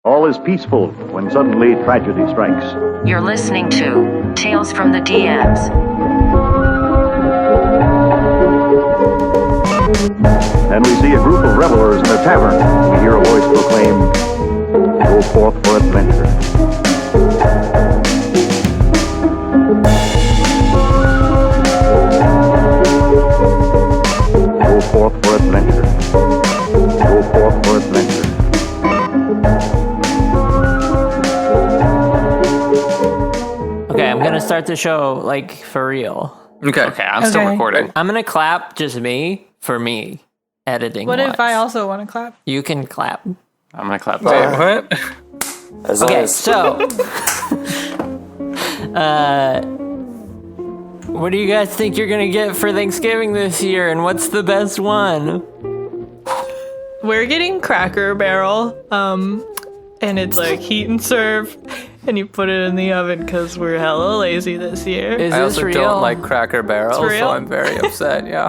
All is peaceful when suddenly tragedy strikes. You're listening to Tales from the DMs. And we see a group of revelers in a tavern. We hear a voice proclaim, "Go forth for adventure." Go forth for adventure. Go forth for adventure. Okay, I'm gonna start the show like for real. Okay, I'm still recording. I'm gonna clap just me for me editing. What if I also want to clap? You can clap. I'm gonna clap too. What? Okay, so what do you guys think you're gonna get for Thanksgiving this year, and what's the best one? We're getting Cracker Barrel, and it's like heat and serve, and you put it in the oven because we're hella lazy this year. Is I this also real? don't like Cracker Barrel, It's real? so I'm very upset. Yeah,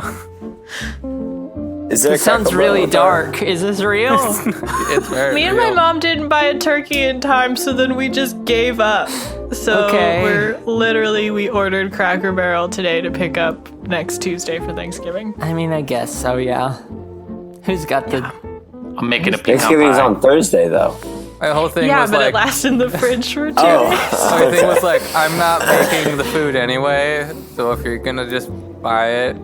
Is there It sounds really dark. Is this real? it's very. Me and real. my mom didn't buy a turkey in time, so then we just gave up. So Okay. we ordered Cracker Barrel today to pick up next Tuesday for Thanksgiving. I mean, I guess so. Yeah. Who's got the? I'm making a pecan Thanksgiving's pie. on Thursday, though. My whole thing Yeah, was but like, it lasts in the fridge for 2 days. my thing was like, I'm not making the food anyway. So if you're gonna just buy it,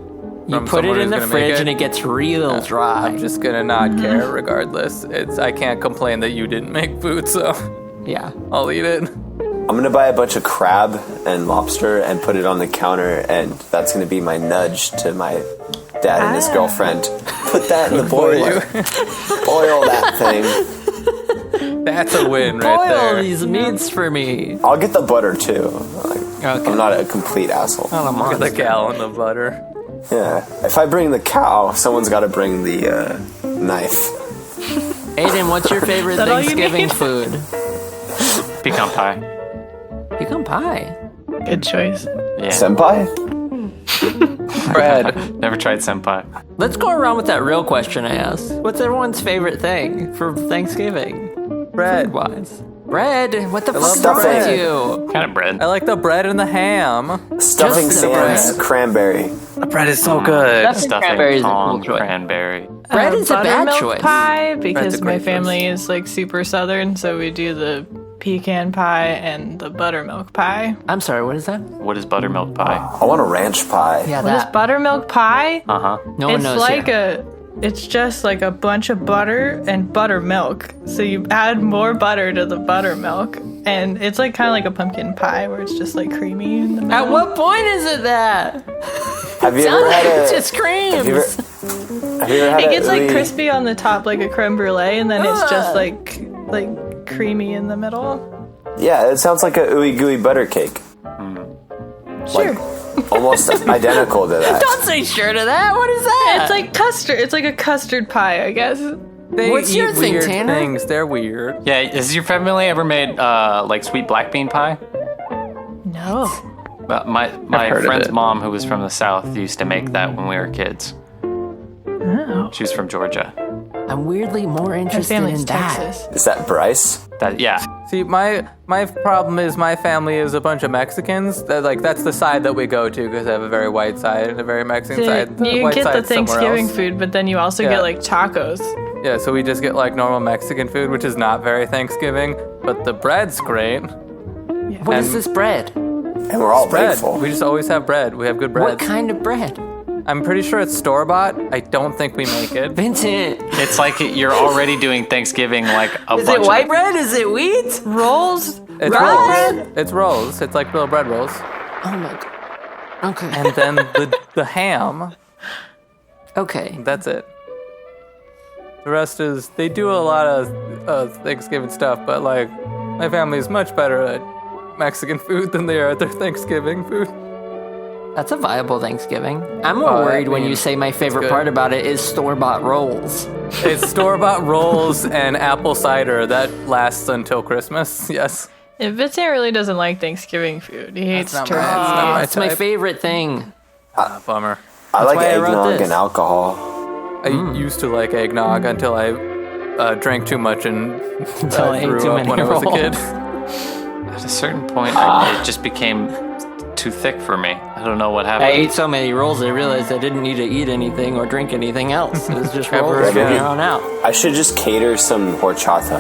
You from put it someone in who's the gonna fridge make and it gets real dry. I'm just gonna not care regardless. I can't complain that you didn't make food, so Yeah. I'll eat it. I'm gonna buy a bunch of crab and lobster and put it on the counter, and that's gonna be my nudge to my dad and his girlfriend. Put that in the boiler. Boil that thing. That's a win right Boil there. these meats for me. I'll get the butter too. Like, Okay. I'm not a complete asshole. Not a Get monster. the gallon of butter. Yeah. If I bring the cow, someone's got to bring the knife. Aiden, what's your favorite that all you Thanksgiving need? food? Pecan pie. Pecan pie. Good choice. Yeah. Senpai? Bread. Never tried senpai. Let's go around with that real question I asked. What's everyone's favorite thing for Thanksgiving? Bread. Food-wise. Bread? What the love fuck's wrong with bread. you? Kind of bread. I like the bread and the ham. Stuffing Just the sans bread. cranberry. The bread is so good. Stuffing cranberry is a cool on choice. cranberry. Bread is a bad buttermilk choice. pie Bread's because a my great family is like super southern, so we do the pecan pie and the buttermilk pie. I'm sorry, what is that? What is buttermilk pie? I want a ranch pie. Yeah, What is that. buttermilk pie? Uh-huh. No one It's knows like here. it's just like a bunch of butter and buttermilk. So you add more butter to the buttermilk, and it's like kind of like a pumpkin pie where it's just like creamy in the middle. At what point is it that? Have you Sounds ever like had it a... just creams. Have you ever had It gets like really- crispy on the top like a creme brulee, and then it's just like creamy in the middle. Yeah, it sounds like a ooey gooey butter cake. Sure. Almost identical to that. Don't say sure to that. What is that? It's like custard. It's like a custard pie, I guess. They What's eat your thing, weird Tanner? things. They're weird. Yeah, has your family ever made like sweet black bean pie? No. My heard of friend's it. mom, who was from the South, used to make that when we were kids. Oh. She was from Georgia. I'm weirdly more My interested family's in that. Texas. Is that Bryce? That yeah. See, my problem is my family is a bunch of Mexicans. That's the side that we go to because I have a very white side and a very Mexican side. The You white get the side's somewhere Thanksgiving else. food, but then you also Yeah. get like tacos. Yeah, so we just get like normal Mexican food, which is not very Thanksgiving, but the bread's great. What is And- this bread? And we're all Bread. thankful. We just always have bread. We have good bread. What kind of bread? I'm pretty sure it's store-bought. I don't think we make it. Vincent. It's like you're already doing Thanksgiving like a Is bunch it white of bread? Is it wheat? Rolls. It's Rye rolls. bread? It's rolls. It's like little bread rolls. Oh my god. Okay. And then the ham. Okay. That's it. The rest is, they do a lot of Thanksgiving stuff, but like, my family is much better at Mexican food than they are at their Thanksgiving food. That's a viable Thanksgiving. I'm more I worried when mean, you say my favorite good. part about it is store-bought rolls. It's store-bought rolls and apple cider that lasts until Christmas, yes. If Vincent really doesn't like Thanksgiving food, he hates not my- turkey. that's not my That's my type. favorite thing. Bummer. I like why I wrote eggnog this. and alcohol. I used to like eggnog until I drank too much and Until I ate threw too up many when I was a kid. rolls. At a certain point, it just became too thick for me. I don't know what happened. I ate so many rolls, I realized I didn't need to eat anything or drink anything else. It was just rolls from again. here on out. I should just cater some horchata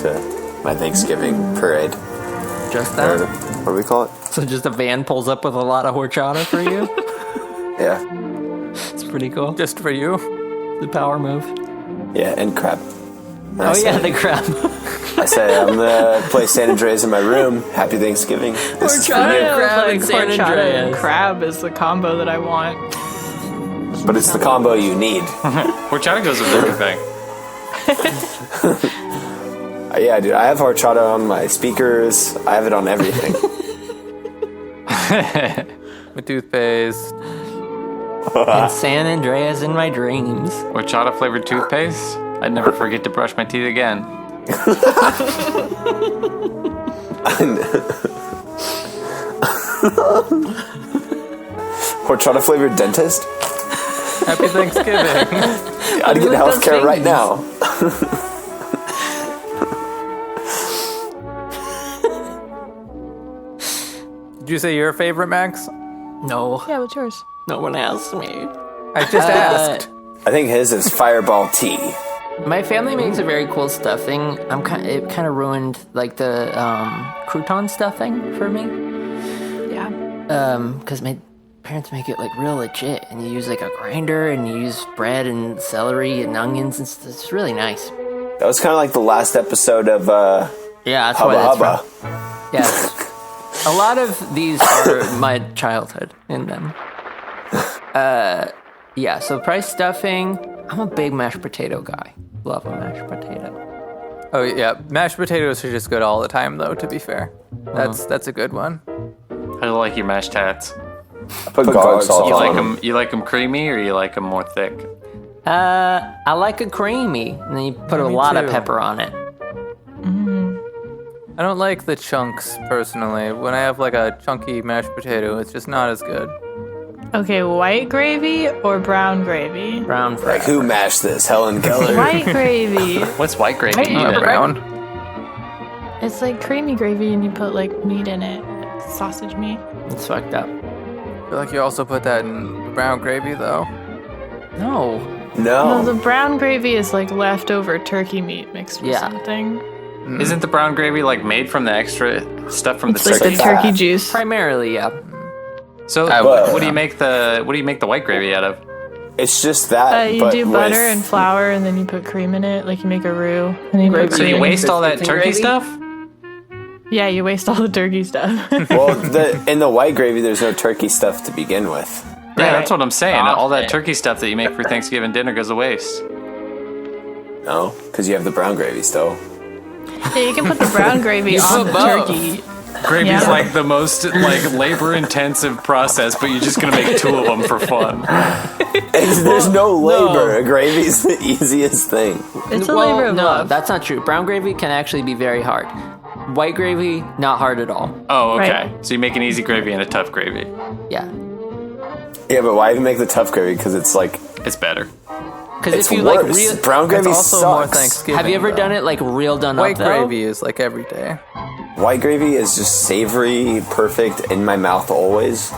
to my Thanksgiving parade. Just Or that. what do we call it? So just a van pulls up with a lot of horchata for you. Yeah. It's pretty cool. Just for you. The power move. Yeah, and crab. And Oh yeah, the crab. I say I'm gonna play San Andreas in my room. Happy Thanksgiving. This is for I you. don't know Crab if, and like San horchata and Andreas. crab is the combo that I want. But it's the combo you need. Horchata goes with everything. Yeah, dude. I have horchata on my speakers. I have it on everything. With toothpaste. And San Andreas in my dreams. Horchata flavored toothpaste. I'd never forget to brush my teeth again. Horchata flavored dentist? Happy Thanksgiving. I'd get healthcare right now. Did you say your favorite, Max? No, Yeah, what's yours? no one asked me. I just asked. I think his is Fireball tea. My family makes a very cool stuffing. It kind of ruined like the crouton stuffing for me. Yeah. Because my parents make it like real legit, and you use like a grinder, and you use bread and celery and onions, and it's really nice. That was kind of like the last episode of Yeah, that's Hubba why that's Hubba. from. Yes. A lot of these are my childhood in them. Yeah, so price stuffing. I'm a big mashed potato guy. Love a mashed potato. Oh yeah, mashed potatoes are just good all the time, though. To be fair, that's a good one. How do you like your mashed tats? I put garlic salt You on like them. them? You like them creamy or you like them more thick? I like it creamy, and then you put a Me lot of too. pepper on it. I don't like the chunks personally. When I have like a chunky mashed potato, it's just not as good. Okay, white gravy or brown gravy? Brown Like, fried. who mashed this? Helen Keller? White gravy. What's white gravy Right, even? Brown. It's like creamy gravy and you put like meat in it, like sausage meat. It's fucked up. I feel like you also put that in the brown gravy, though. No. No, the No. brown gravy is like leftover turkey meat mixed with Yeah. something. Isn't the brown gravy like made from the extra stuff from It's the like the turkey? turkey juice. Primarily, yeah. So Well, what do you make the white gravy out of? It's just that. You but do with- butter and flour and then you put cream in it, like you make a roux. And you put Gravy. So you cream. waste all that Biscuits and turkey gravy? stuff? Yeah, you waste all the turkey stuff. Well, in the white gravy, there's no turkey stuff to begin with. Yeah, that's what I'm saying. All that Okay. turkey stuff that you make for Thanksgiving dinner goes to waste. No, because you have the brown gravy still. Yeah, you can put the brown gravy on put the both. turkey. Gravy's Yeah. like the most like labor-intensive process, but you're just gonna make two of them for fun. There's no labor. Gravy's the easiest thing. It's a labor of no, love. that's not true. Brown gravy can actually be very hard. White gravy, not hard at all. Oh, okay. Right. So you make an easy gravy and a tough gravy. Yeah. Yeah, but why even make the tough gravy? Because it's like It's better. Because it's if you worse. like real, Brown It's gravy also more sucks. Thanksgiving. have you ever though. done it like real done White up though? gravy is like every day. White gravy is just savory, perfect in my mouth always.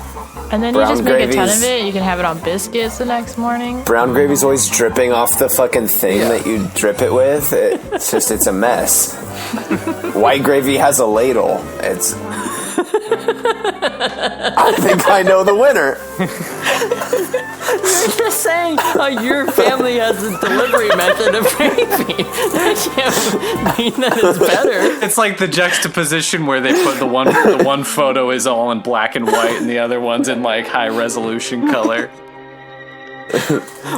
And then you brown just make a ton gravy's- of it. You can have it on biscuits the next morning. Brown gravy's always dripping off the fucking thing that you drip it with. It's a mess. White gravy has a ladle. It's. I think I know the winner. You're just saying your family has a delivery method of gravy. That can't mean that it's better. It's like the juxtaposition where they put the one photo is all in black and white and the other one's in like high resolution color.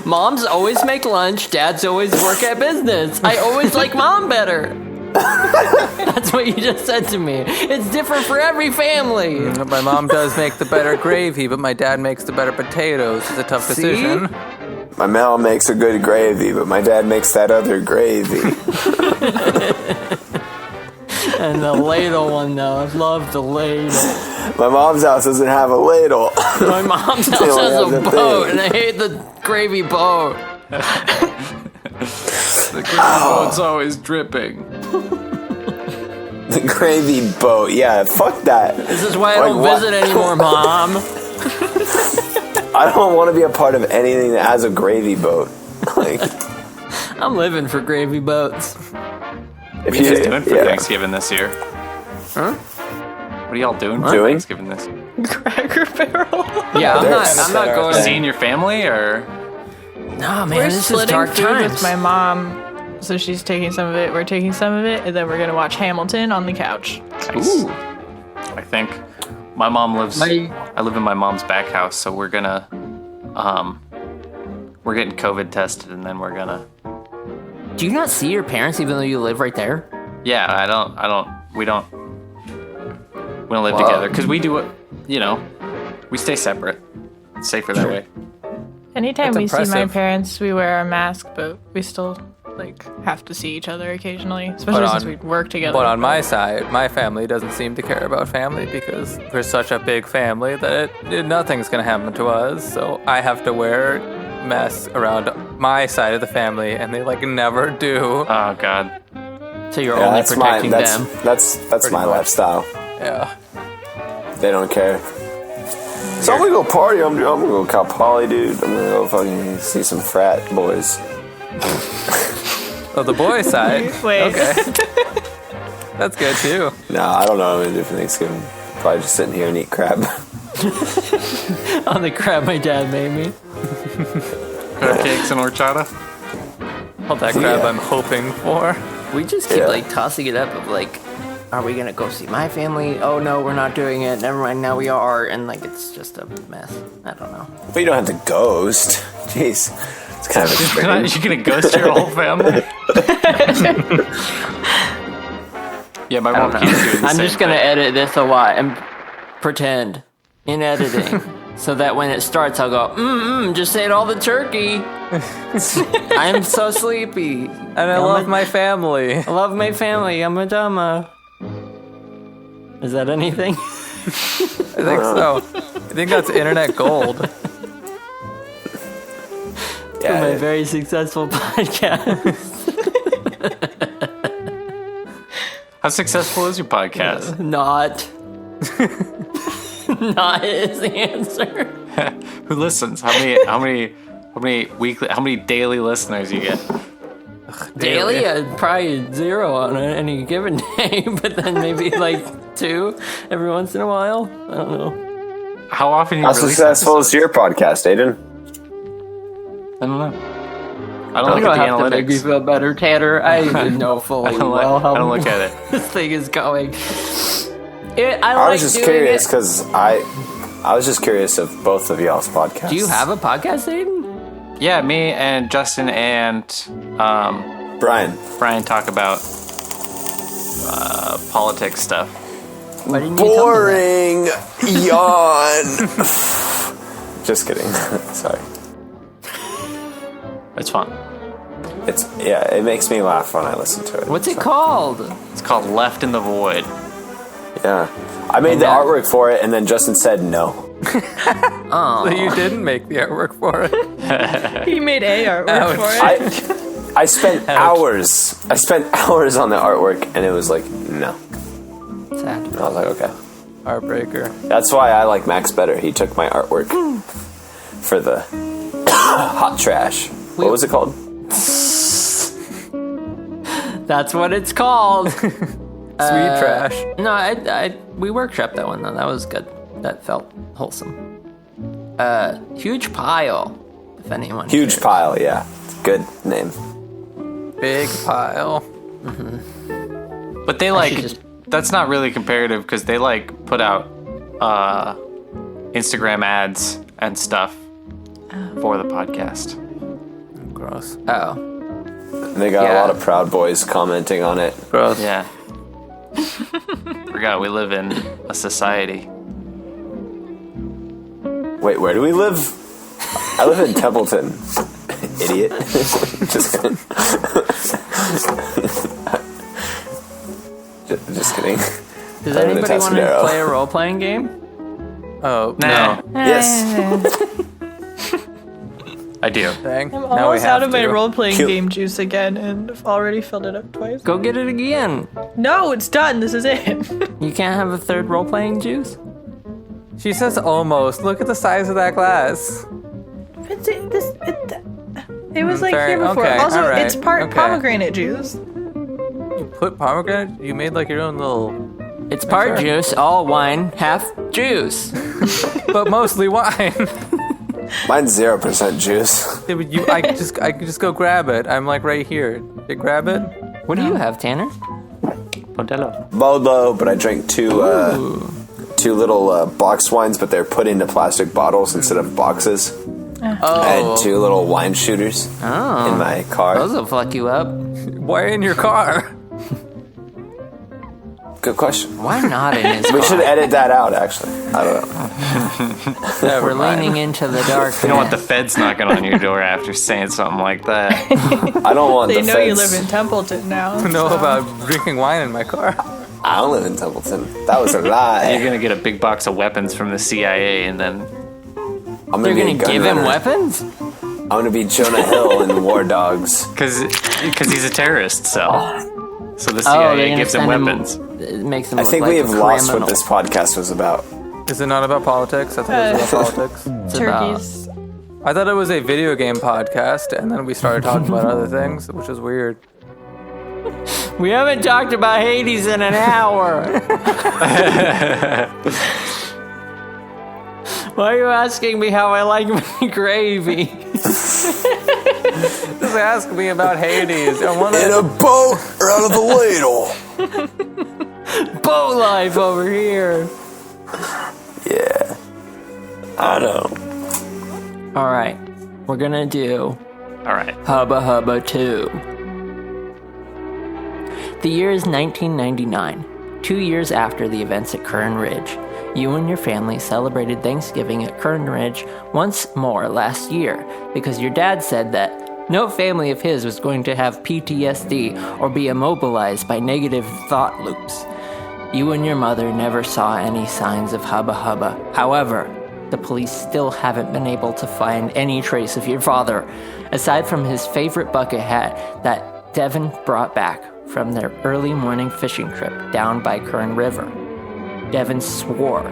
Moms always make lunch. Dads always work at business. I always like mom better. That's what you just said to me. It's different for every family. My mom does make the better gravy, but my dad makes the better potatoes. It's a tough See? decision. My mom makes a good gravy, but my dad makes that other gravy. And the ladle one, though. I love the ladle. My mom's house doesn't have a ladle. My mom's house don't has have a the boat, thing. and I hate the gravy boat. The gravy boat's always dripping. The gravy boat. Yeah, fuck that. This is why I Like, don't what? visit anymore, Mom. I don't want to be a part of anything that has a gravy boat. Like, I'm living for gravy boats. if What are you guys doing for Thanksgiving this year? Huh? What are y'all doing for Doing? Thanksgiving this year? Cracker Barrel. Yeah, There's- I'm not going. Seeing your family, or No, man, We're this is splitting dark food times. with my mom, so she's taking some of it. We're taking some of it, and then we're gonna watch Hamilton on the couch. nice. Ooh. I think my mom lives. I live in my mom's back house, so we're gonna, we're getting COVID tested, and then we're gonna. Do you not see your parents even though you live right there? Yeah, we don't live together because we do it. You know, we stay separate. It's safer that way. Anytime That's we see my impressive. parents, we wear our mask, but we still have to see each other occasionally, especially since we work together. But on my side, my family doesn't seem to care about family because we're such a big family that nothing's going to happen to us. So I have to wear masks around my side of the family, and they never do. Oh God. So you're Yeah, only that's protecting them. That's my much. lifestyle. Yeah. They don't care. So I'm gonna go party. I'm gonna go Cal Poly, dude. I'm gonna go fucking see some frat boys. Oh, the boy side. Wait. Okay. That's good too. Nah, I don't know what I'm gonna do for Thanksgiving. Probably just sitting here and eat crab. On the crab my dad made me. Crab cakes and horchata. All that crab Yeah. I'm hoping for. We just keep Yeah. tossing it up of are we gonna go see my family? Oh no, we're not doing it. Never mind, now we are. And it's just a mess. I don't know. But you don't have to ghost. Jeez. It's kind of extreme. You're gonna ghost your whole family? Yeah, my mom keeps doing the I'm same just gonna thing. edit this a lot and pretend in editing so that when it starts I'll go, just ate all the turkey. I'm so sleepy. And I love my family. I love my family. I'm a dama. Is that anything? I think so. I think that's internet gold. For my Yeah, very successful podcast. How successful is your podcast? Not. Not is the answer. Who listens? How many daily listeners you get? Daily, probably 0 on any given day, but then maybe 2 every once in a while. I don't know. How often you How release successful is episodes? your podcast, Aidan? I don't know. I don't You look don't at have the to make me analytics. feel better, Tanner. I even know fully I don't look, well how I don't look at it. this thing is going. I was just curious because I was just curious of both of y'all's podcasts. Do you have a podcast, Aiden? Yeah, me and Justin and Brian? Brian talk about politics stuff. Why didn't you tell me that? Boring. Yawn. Just kidding. Sorry. It's fun. It makes me laugh when I listen to it. What's it called? It's called Left in the Void. Yeah. I made the artwork for it, and then Justin said no. So you didn't make the artwork for it. He made a artwork for it. I spent hours. I spent hours on the artwork, and it was no. Sad. And I was like, okay. Heartbreaker. That's why I like Max better. He took my artwork for the hot trash. What was it called? That's what it's called. Sweet trash. No, we workshopped that one though. That was good. That felt wholesome. Huge pile. If anyone. Huge cares. pile, yeah. Good name. Big pile. But they that's not really comparative because they put out Instagram ads and stuff for the podcast. Gross. Oh. They got a Yeah. lot of Proud Boys commenting on it. Gross. Yeah. Forgot we live in a society. Wait, where do we live? I live in Templeton. Idiot. Just kidding. Just kidding. Does I live in anybody want to Tuscadero. play a role-playing game? Oh, Nah. Yes. I do. Dang. I'm Now we almost have out of my to. role-playing Cute. game juice again, and I've already filled it up twice. Go get it again. No, it's done. This is it. You can't have a third role-playing juice? She says almost. Look at the size of that glass. It was like Sorry, here before. okay, Also, alright, it's part okay. pomegranate juice. You put pomegranate? You made like your own little, It's part Sure. juice, all wine, half juice. but mostly wine. Mine's 0% juice. Yeah, but I could just go grab it. I'm like right here. You grab it? What do you have, Tanner? Modelo. Bolo, but I drank two little box wines, but they're put into plastic bottles instead of boxes. And two little wine shooters in my car. Those will fuck you up. Why in your car? Good question. Why not in his We car? should edit that out, actually. I don't know. We're leaning into the dark. You don't want the feds knocking on your door after saying something like that. I don't want They the know feds. you live in Templeton now. Know so- about drinking wine in my car? I don't live in Templeton. That was a lie. You're gonna get a big box of weapons from the CIA, and then I'm They're be a gonna gun give him runner. weapons? I'm gonna be Jonah Hill in War Dogs. because he's a terrorist, so the they're CIA gonna gives him send weapons. It makes him I look think like we a have lost criminal. what this podcast was about. Is it not about politics? I thought it was about politics. It's about- Turkeys. I thought it was a video game podcast, and then we started talking about other things, which is weird. We haven't talked about Hades in an hour. Why are you asking me how I like my gravy? Just ask me about Hades. I want In to. a boat or out of the ladle. Boat life over here. Yeah. I know. All right, we're gonna do All right. Hubba Hubba 2. The year is 1999, 2 years after the events at Kern Ridge. You and your family celebrated Thanksgiving at Kern Ridge once more last year because your dad said that no family of his was going to have PTSD or be immobilized by negative thought loops. You and your mother never saw any signs of Hubba Hubba. However, the police still haven't been able to find any trace of your father, aside from his favorite bucket hat that Devin brought back from their early morning fishing trip down by Kern River. Devin swore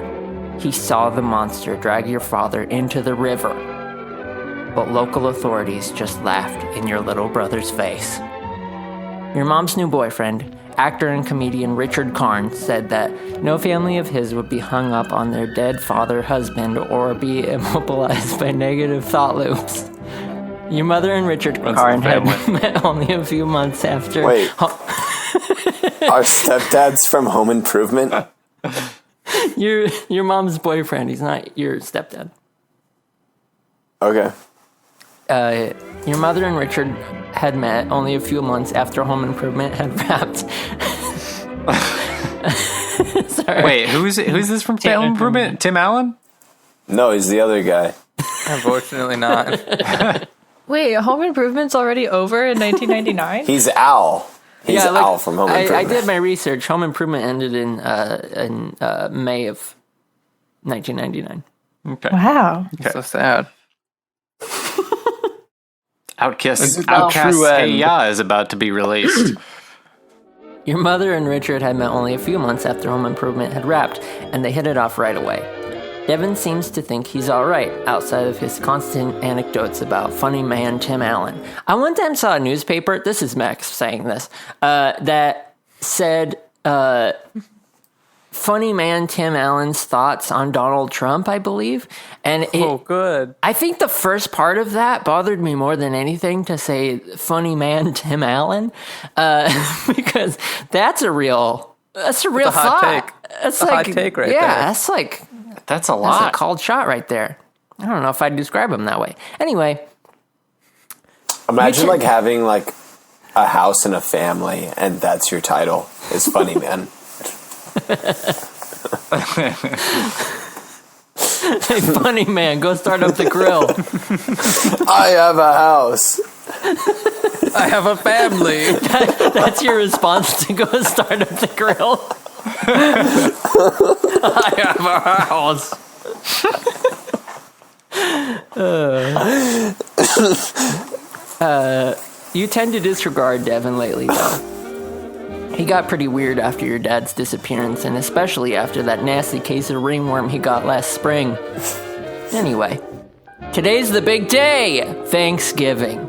he saw the monster drag your father into the river, but local authorities just laughed in your little brother's face. Your mom's new boyfriend, actor and comedian Richard Karn, said that no family of his would be hung up on their dead father-husband or be immobilized by negative thought loops. Your mother and Richard Runs Karn the had family. met only a few months after. Wait. Our stepdad's from Home Improvement. Your mom's boyfriend. He's not your stepdad. Okay. Your mother and Richard had met only a few months after Home Improvement had wrapped. Sorry. Wait, who's this from? Home Improvement? Tim Allen? No, he's the other guy. Unfortunately, not. Wait, Home Improvement's already over in 1999? He's Al. He's Yeah, like, Al from Home Improvement. I did my research. Home Improvement ended in May of 1999. Okay. Wow. So sad. Outcast True Hey End. Ya is about to be released. Your mother and Richard had met only a few months after Home Improvement had wrapped, and they hit it off right away. Devin seems to think he's alright, outside of his constant anecdotes about funny man Tim Allen. I one time saw a newspaper, this is Max saying this, that said, funny man Tim Allen's thoughts on Donald Trump, I believe. And Oh, good. I think the first part of that bothered me more than anything to say funny man Tim Allen, because that's a real hot thought. take. That's a like hot take right yeah, there. that's like That's a that's a lot. called shot right there. I don't know if I'd describe him that way. Anyway, Imagine Richard- like having like a house and a family, and that's your title. Is funny man. hey, funny man, go start up the grill. I have a house. I have a family. That's your response to go start up the grill. I have a house. You tend to disregard Devin lately, though. He got pretty weird after your dad's disappearance, and especially after that nasty case of ringworm he got last spring. Anyway, today's the big day, Thanksgiving.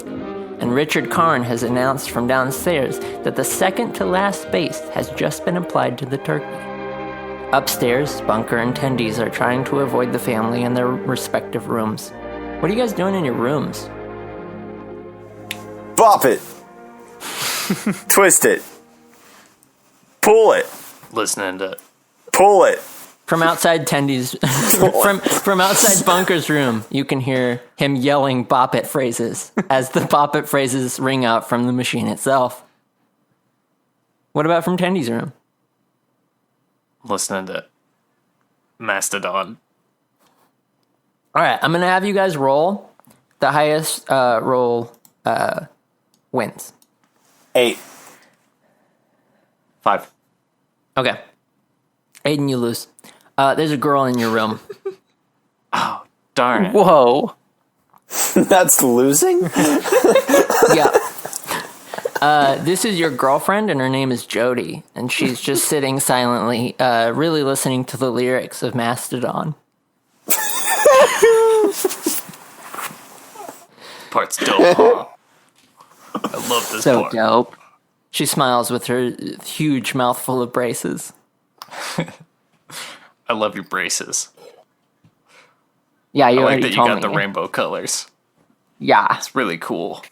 And Richard Karn has announced from downstairs that the second to last base has just been applied to the turkey. Upstairs, Bunker and Tendies are trying to avoid the family in their respective rooms. What are you guys doing in your rooms? Bop it. Twist it. Pull it. Listening to Pull it. From outside Tendies, from outside Bunker's room, you can hear him yelling "bop it" phrases as the "bop it" phrases ring out from the machine itself. What about from Tendies' room? listening to Mastodon. All right, I'm gonna have you guys roll. The highest roll wins. 8. 5. Okay. Aidan, you lose. There's a girl in your room. Oh, darn it. Whoa. That's losing? Yeah. This is your girlfriend, and her name is Jody, and she's just sitting silently, really listening to the lyrics of Mastodon. Part's dope, huh? I love this So part. dope. She smiles with her huge mouthful of braces. I love your braces. Yeah, you I like already that you told got me. the rainbow colors. Yeah. It's really cool.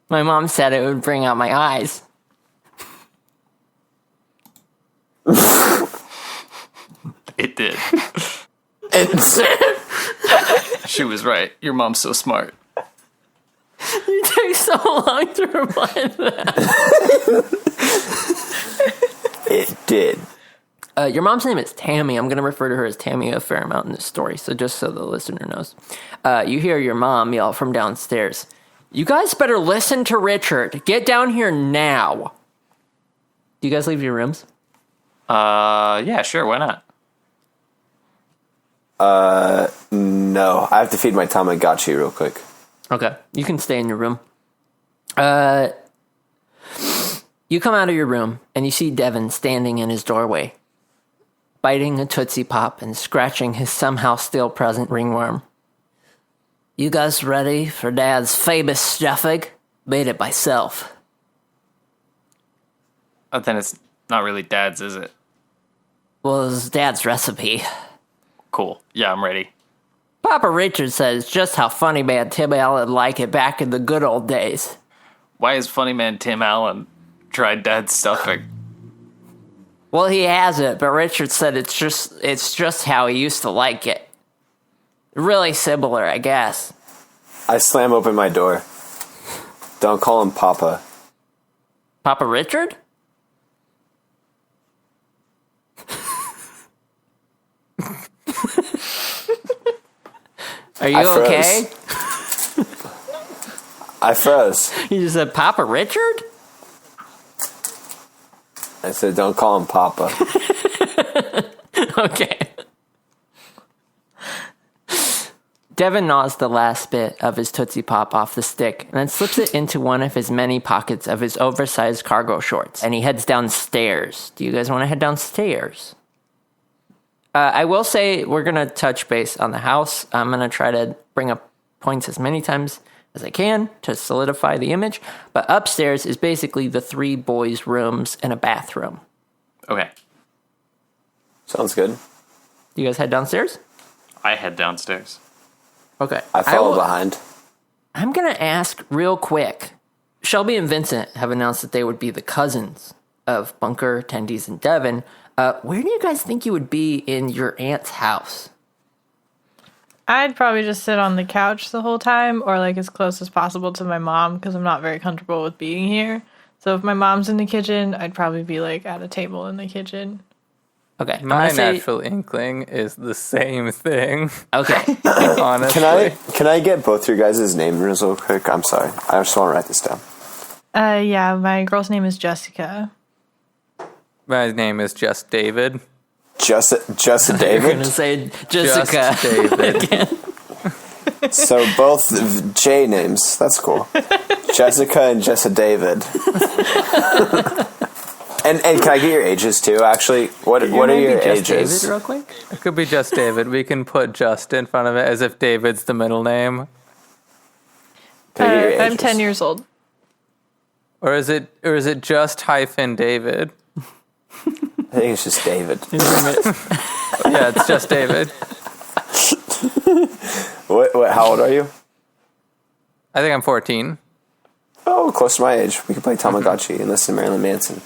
My mom said it would bring out my eyes. It did. It's She was right. Your mom's so smart. It takes so long to reply to that. It did. Your mom's name is Tammy. I'm going to refer to her as Tammy a fair amount in this story, so just so the listener knows. You hear your mom yell from downstairs, "You guys better listen to Richard. Get down here now." Do you guys leave your rooms? Yeah, sure. Why not? No. I have to feed my Tamagotchi real quick. Okay, you can stay in your room. You come out of your room, and you see Devin standing in his doorway, biting a Tootsie Pop and scratching his somehow still present ringworm. "You guys ready for Dad's famous stuffing? Made it myself." Oh, then it's not really Dad's, is it? "Well, it's Dad's recipe. Cool. Yeah, I'm ready. Papa Richard says just how funny man Tim Allen liked it back in the good old days." Why is funny man Tim Allen tried Dad's stuffing? "Well, he has it, but Richard said it's just how he used to like it. Really similar, I guess." I slam open my door. Don't call him Papa. "Papa Richard?" Are you I froze. okay? I froze. You just said Papa Richard? I said, don't call him Papa. Okay. Devin gnaws the last bit of his Tootsie Pop off the stick and then slips it into one of his many pockets of his oversized cargo shorts, and he heads downstairs. Do you guys want to head downstairs? I will say we're going to touch base on the house. I'm going to try to bring up points as many times as I can to solidify the image. But upstairs is basically the 3 boys' rooms and a bathroom. Okay. Sounds good. You guys head downstairs? I head downstairs. Okay. I follow behind. I'm going to ask real quick. Shelby and Vincent have announced that they would be the cousins of Bunker, Tendies, and Devin. Where do you guys think you would be in your aunt's house? I'd probably just sit on the couch the whole time, or like as close as possible to my mom, because I'm not very comfortable with being here. So if my mom's in the kitchen, I'd probably be like at a table in the kitchen. Okay. My natural inkling is the same thing. Okay. Honestly. Can I get both your guys' names real quick? I'm sorry. I just want to write this down. Yeah, my girl's name is Jessica. My name is Justdavid. Just You're going David? to say Jessica. Justdavid. Again. So both J names. That's cool. Jessica and Justdavid. and can I get your ages too? Actually, what are your ages? David, real quick. It could be Justdavid. We can put just in front of it as if David's the middle name. Can I get your I'm ages? 10 years old. Or is it just hyphen David? I think it's just David. Yeah, it's just David. What? How old are you? I think I'm 14. Oh, close to my age. We can play Tamagotchi and listen to Marilyn Manson.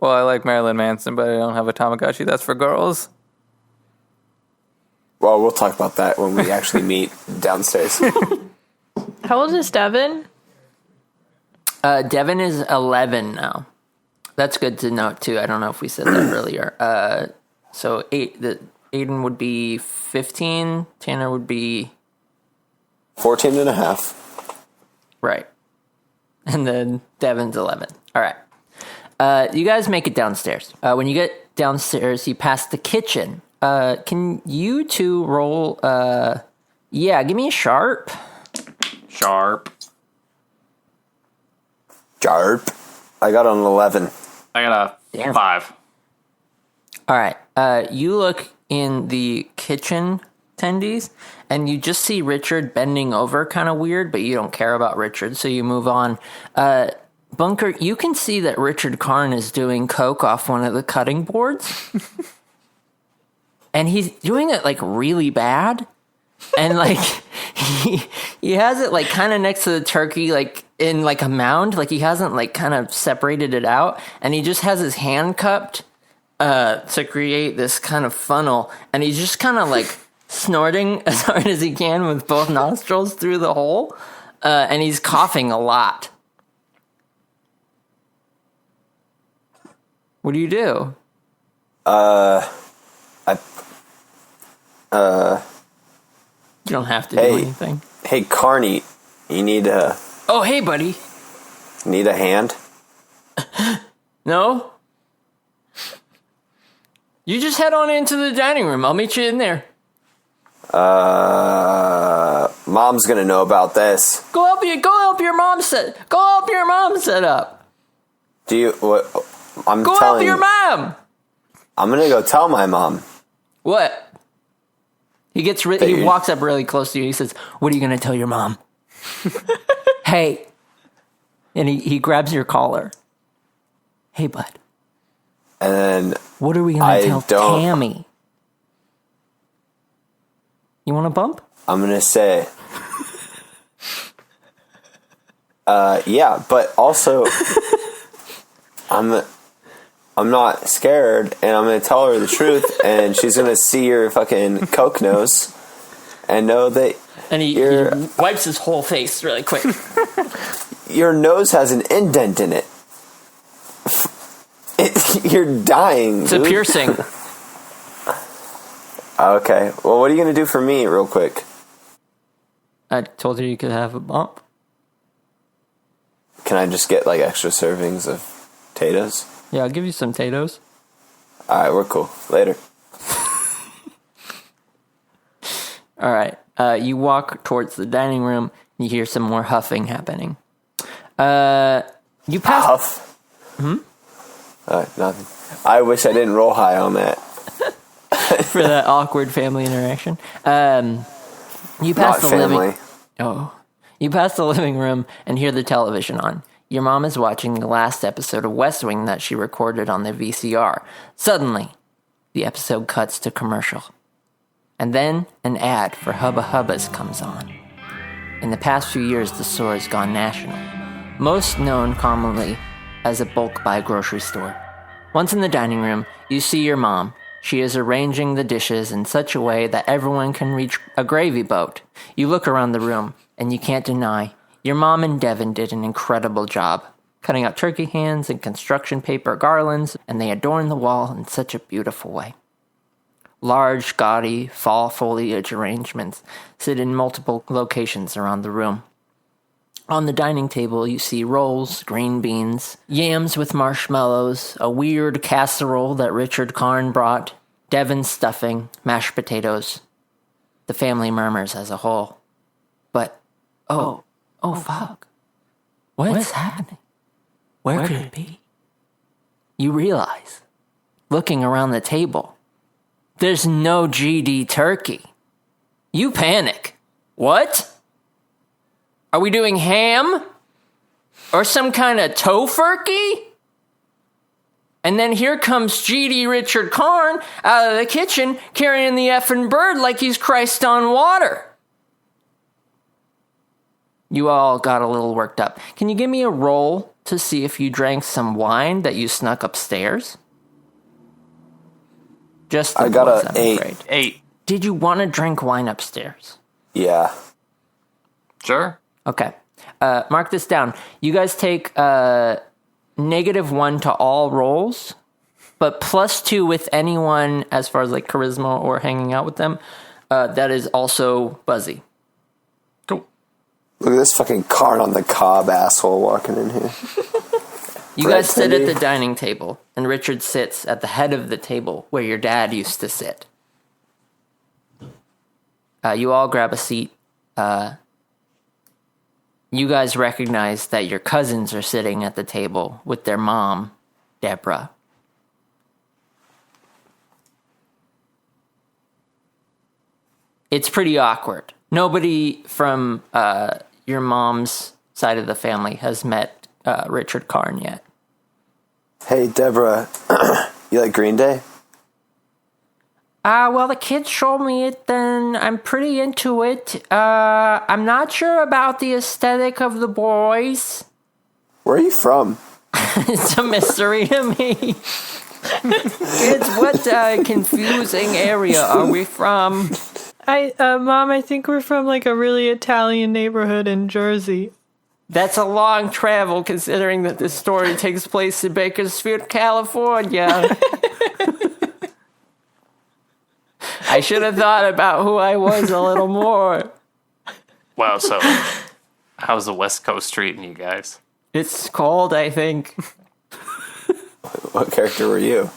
Well, I like Marilyn Manson, but I don't have a Tamagotchi. That's for girls. Well, we'll talk about that when we actually meet downstairs. How old is Devin? Devin is 11 now. That's good to note, too. I don't know if we said that earlier. So Aidan would be 15. Tanner would be... 14 and a half. Right. And then Devin's 11. All right. You guys make it downstairs. When you get downstairs, you pass the kitchen. Can you two roll... yeah, give me a sharp. Sharp. I got an 11. I got a 5. All right. You look in the kitchen, Tendies, and you just see Richard bending over kind of weird, but you don't care about Richard, so you move on. Bunker, you can see that Richard Karn is doing coke off one of the cutting boards. And he's doing it, like, really bad. And, like, he has it, like, kind of next to the turkey, like, in, like, a mound. Like, he hasn't, like, kind of separated it out. And he just has his hand cupped to create this kind of funnel. And he's just kind of, like, snorting as hard as he can with both nostrils through the hole. And he's coughing a lot. What do you do? You don't have to do anything. Hey, Carney, you need a... Oh, hey, buddy. Need a hand? No? You just head on into the dining room. I'll meet you in there. Mom's gonna know about this. Go help your mom set up. Do you... What? Go help your mom. I'm gonna go tell my mom. What? He walks up really close to you. He says, "What are you going to tell your mom?" Hey. And he grabs your collar. Hey, bud. And then... What are we going to tell Tammy? You want a bump? I'm gonna say... yeah, but also... I'm not scared, and I'm going to tell her the truth, and she's going to see your fucking coke nose and know that and he wipes his whole face really quick. Your nose has an indent in it. You're dying, It's dude. a piercing. Okay, well, what are you going to do for me real quick? I told you could have a bump. Can I just get, like, extra servings of potatoes? Yeah, I'll give you some potatoes. Alright, we're cool. Later. Alright, you walk towards the dining room, and you hear some more huffing happening. You pass... Huff? Nothing. I wish I didn't roll high on that. For that awkward family interaction. You pass Not the family. You pass the living room and hear the television on. Your mom is watching the last episode of West Wing that she recorded on the VCR. Suddenly, the episode cuts to commercial. And then an ad for Hubba Hubbas comes on. In the past few years, the store has gone national. Most known commonly as a bulk buy grocery store. Once in the dining room, you see your mom. She is arranging the dishes in such a way that everyone can reach a gravy boat. You look around the room, and you can't deny your mom and Devin did an incredible job, cutting out turkey hands and construction paper garlands, and they adorn the wall in such a beautiful way. Large, gaudy, fall foliage arrangements sit in multiple locations around the room. On the dining table, you see rolls, green beans, yams with marshmallows, a weird casserole that Richard Karn brought, Devin stuffing, mashed potatoes. The family murmurs as a whole. But, oh, fuck. What's happening? Where could it be? You realize, looking around the table, there's no GD turkey. You panic. What? Are we doing ham? Or some kind of tofurkey? And then here comes GD Richard Karn out of the kitchen carrying the effing bird like he's Christ on water. You all got a little worked up. Can you give me a roll to see if you drank some wine that you snuck upstairs? Just I got a 8. Afraid. 8. Did you want to drink wine upstairs? Yeah. Sure. Okay. Mark this down. You guys take -1 to all rolls, but +2 with anyone as far as like charisma or hanging out with them. That is also Buzzy. Cool. Look at this fucking Karn on the cob asshole walking in here. You guys sit at the dining table, and Richard sits at the head of the table where your dad used to sit. You all grab a seat. You guys recognize that your cousins are sitting at the table with their mom, Deborah. It's pretty awkward. Nobody from your mom's side of the family has met Richard Karn yet. Hey, Deborah, you like Green Day? Well, the kids showed me it, and I'm pretty into it. I'm not sure about the aesthetic of the boys. Where are you from? It's a mystery to me. Kids, what confusing area are we from? Mom, I think we're from like a really Italian neighborhood in Jersey. That's a long travel, considering that this story takes place in Bakersfield, California. I should have thought about who I was a little more. Wow, so how's the West Coast treating you guys? It's cold, I think. What character were you?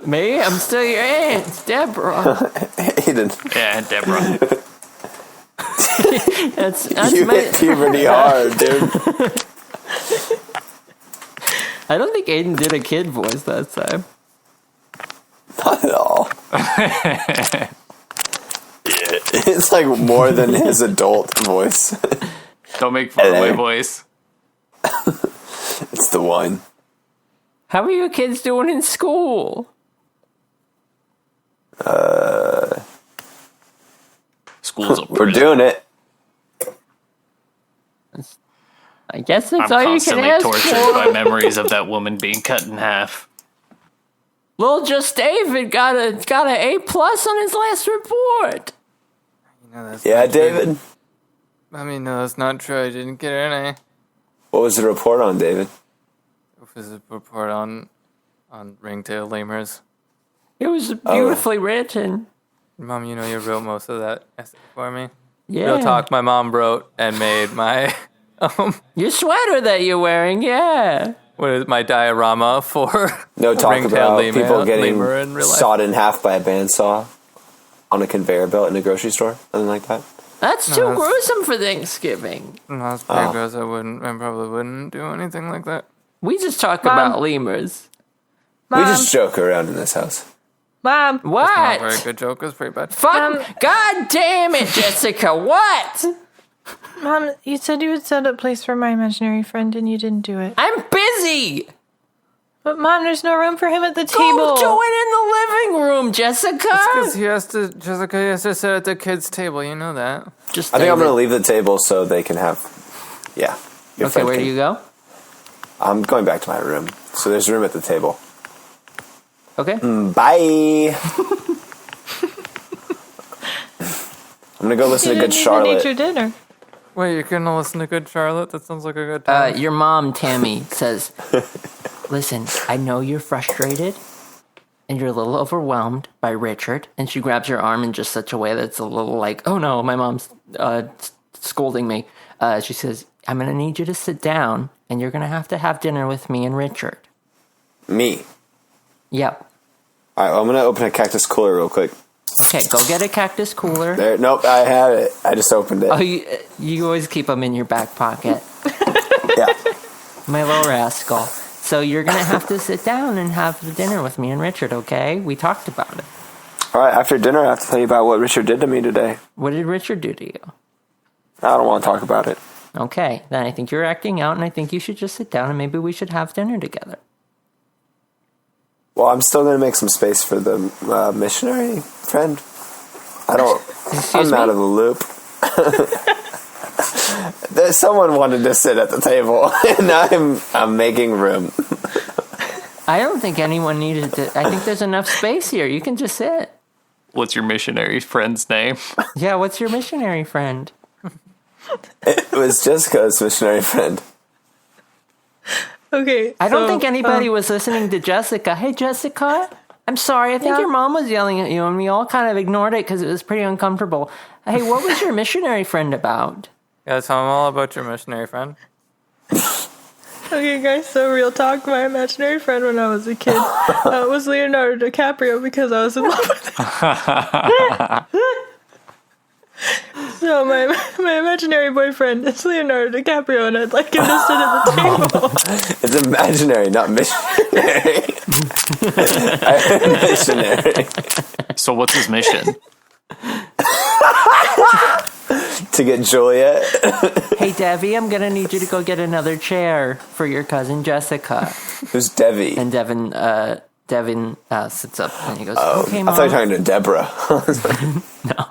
Me? I'm still your aunt, Deborah. Aidan. Yeah, Deborah. That's You my... hit puberty hard, dude. I don't think Aidan did a kid voice that time. Not at all. It's like more than his adult voice. Don't make fun of my voice. It's the one. How are you kids doing in school? School's a We're doing it. I guess that's I'm all you can constantly ask tortured for. by memories of that woman being cut in half. Little Justdavid got a A+ on his last report. No, that's Yeah, not true. David. I mean, no, that's not true. I didn't get an A. What was the report on, David? It was a report on ringtail lemurs. It was beautifully written. Mom, you know you wrote most of that essay for me. Yeah. Real talk, my mom wrote and made my Your sweater that you're wearing, yeah. what is my diorama for No talk ringtail about lemur, people getting lemur in real life. sawed in half by a bandsaw on a conveyor belt in a grocery store, something like that. That's too that's- gruesome for Thanksgiving. No, that's pretty gross. I probably wouldn't do anything like that. We just talk Mom. about lemurs. Mom, We just joke around in this house. Mom, What? Not a very good joke. It was pretty bad. Fuck! God damn it, Jessica! What? Mom, you said you would set up a place for my imaginary friend and you didn't do it. I'm busy. But Mom, there's no room for him at the Go table. do it in the living room, Jessica. Because Jessica has to sit at the kids' table. You know that. Just I think I'm David. going to leave the table so they can have... Yeah. your Okay, friend where can- do you go? I'm going back to my room. So there's room at the table. Okay. Bye! I'm going to go listen You to Good didn't even eat Charlotte. your dinner. Wait, you're gonna listen to Good Charlotte? That sounds like a good time. Your mom, Tammy, says, listen, I know you're frustrated and you're a little overwhelmed by Richard. And she grabs your arm in just such a way that's a little like, oh no, my mom's scolding me. She says, I'm going to need you to sit down and you're going to have dinner with me and Richard. Me. Yep. All right, well, I'm going to open a cactus cooler real quick. Okay, go get a cactus cooler. There, nope, I have it. I just opened it. Oh, you always keep them in your back pocket. Yeah. My little rascal. So you're going to have to sit down and have the dinner with me and Richard, okay? We talked about it. All right, after dinner, I have to tell you about what Richard did to me today. What did Richard do to you? I don't want to talk about it. Okay, then I think you're acting out, and I think you should just sit down, and maybe we should have dinner together. Well, I'm still going to make some space for the missionary friend. I'm out of the loop. Someone wanted to sit at the table, and I'm making room. I don't think anyone needed to. I think there's enough space here. You can just sit. What's your missionary friend's name? Yeah, what's your missionary friend? It was Jessica's missionary friend. Okay. I don't think anybody was listening to Jessica. Hey, Jessica. I'm sorry. I think your mom was yelling at you, and we all kind of ignored it because it was pretty uncomfortable. Hey, what was your missionary friend about? Yeah, tell them all about your missionary friend. Okay, guys, so real talk. My imaginary friend when I was a kid was Leonardo DiCaprio because I was in love with him. So my imaginary boyfriend is Leonardo DiCaprio, and I'd like him to sit at the table. It's imaginary, not missionary. I heard missionary. So what's his mission? To get Juliet. Hey, Debbie, I'm going to need you to go get another chair for your cousin Jessica. Who's Debbie? And Devin sits up and he goes, okay, I Mom. thought you were talking to Deborah. No,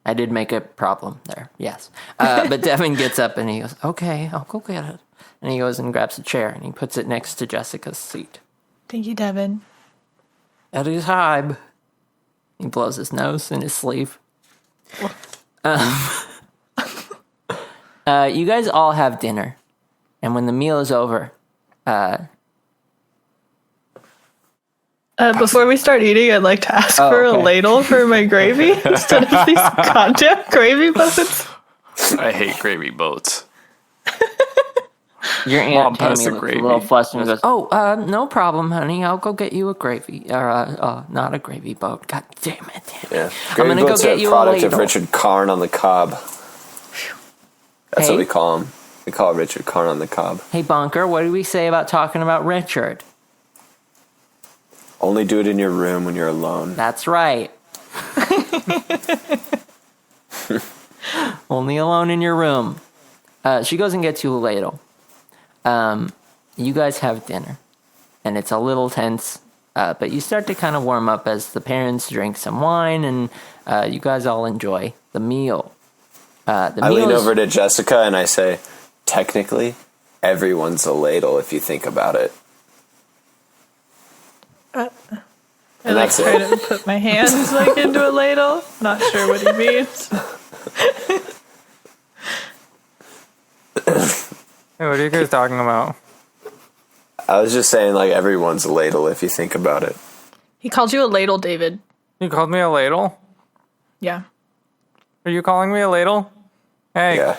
I did make a problem there, yes. But Devin gets up and he goes, okay, I'll go get it. And he goes and grabs a chair and he puts it next to Jessica's seat. Thank you, Devin. Eddie's Hybe. He blows his nose in his sleeve. You guys all have dinner. And when the meal is over, before we start eating, I'd like to ask for a ladle for my gravy instead of these goddamn gravy boats. I hate gravy boats. your Mom, Aunt pass Tammy the looks a gravy. little flustered and goes, no problem, honey. I'll go get you a gravy. Not a gravy boat. God damn it. Yeah. I'm going to go get you a product of ladle. Richard Karn on the cob. That's Hey? what we call him. We call Richard Karn on the cob. Hey, Bunker, what do we say about talking about Richard? Only do it in your room when you're alone. That's right. Only alone in your room. She goes and gets you a ladle. You guys have dinner. And it's a little tense. But you start to kind of warm up as the parents drink some wine. And you guys all enjoy the meal. I lean over to Jessica and I say, technically, everyone's a ladle if you think about it. I And like that's try it. to put my hands into a ladle. Not sure what he means. Hey, what are you guys talking about? I was just saying, everyone's a ladle if you think about it. He called you a ladle, David. You called me a ladle? Yeah. Are you calling me a ladle? Hey, Yeah.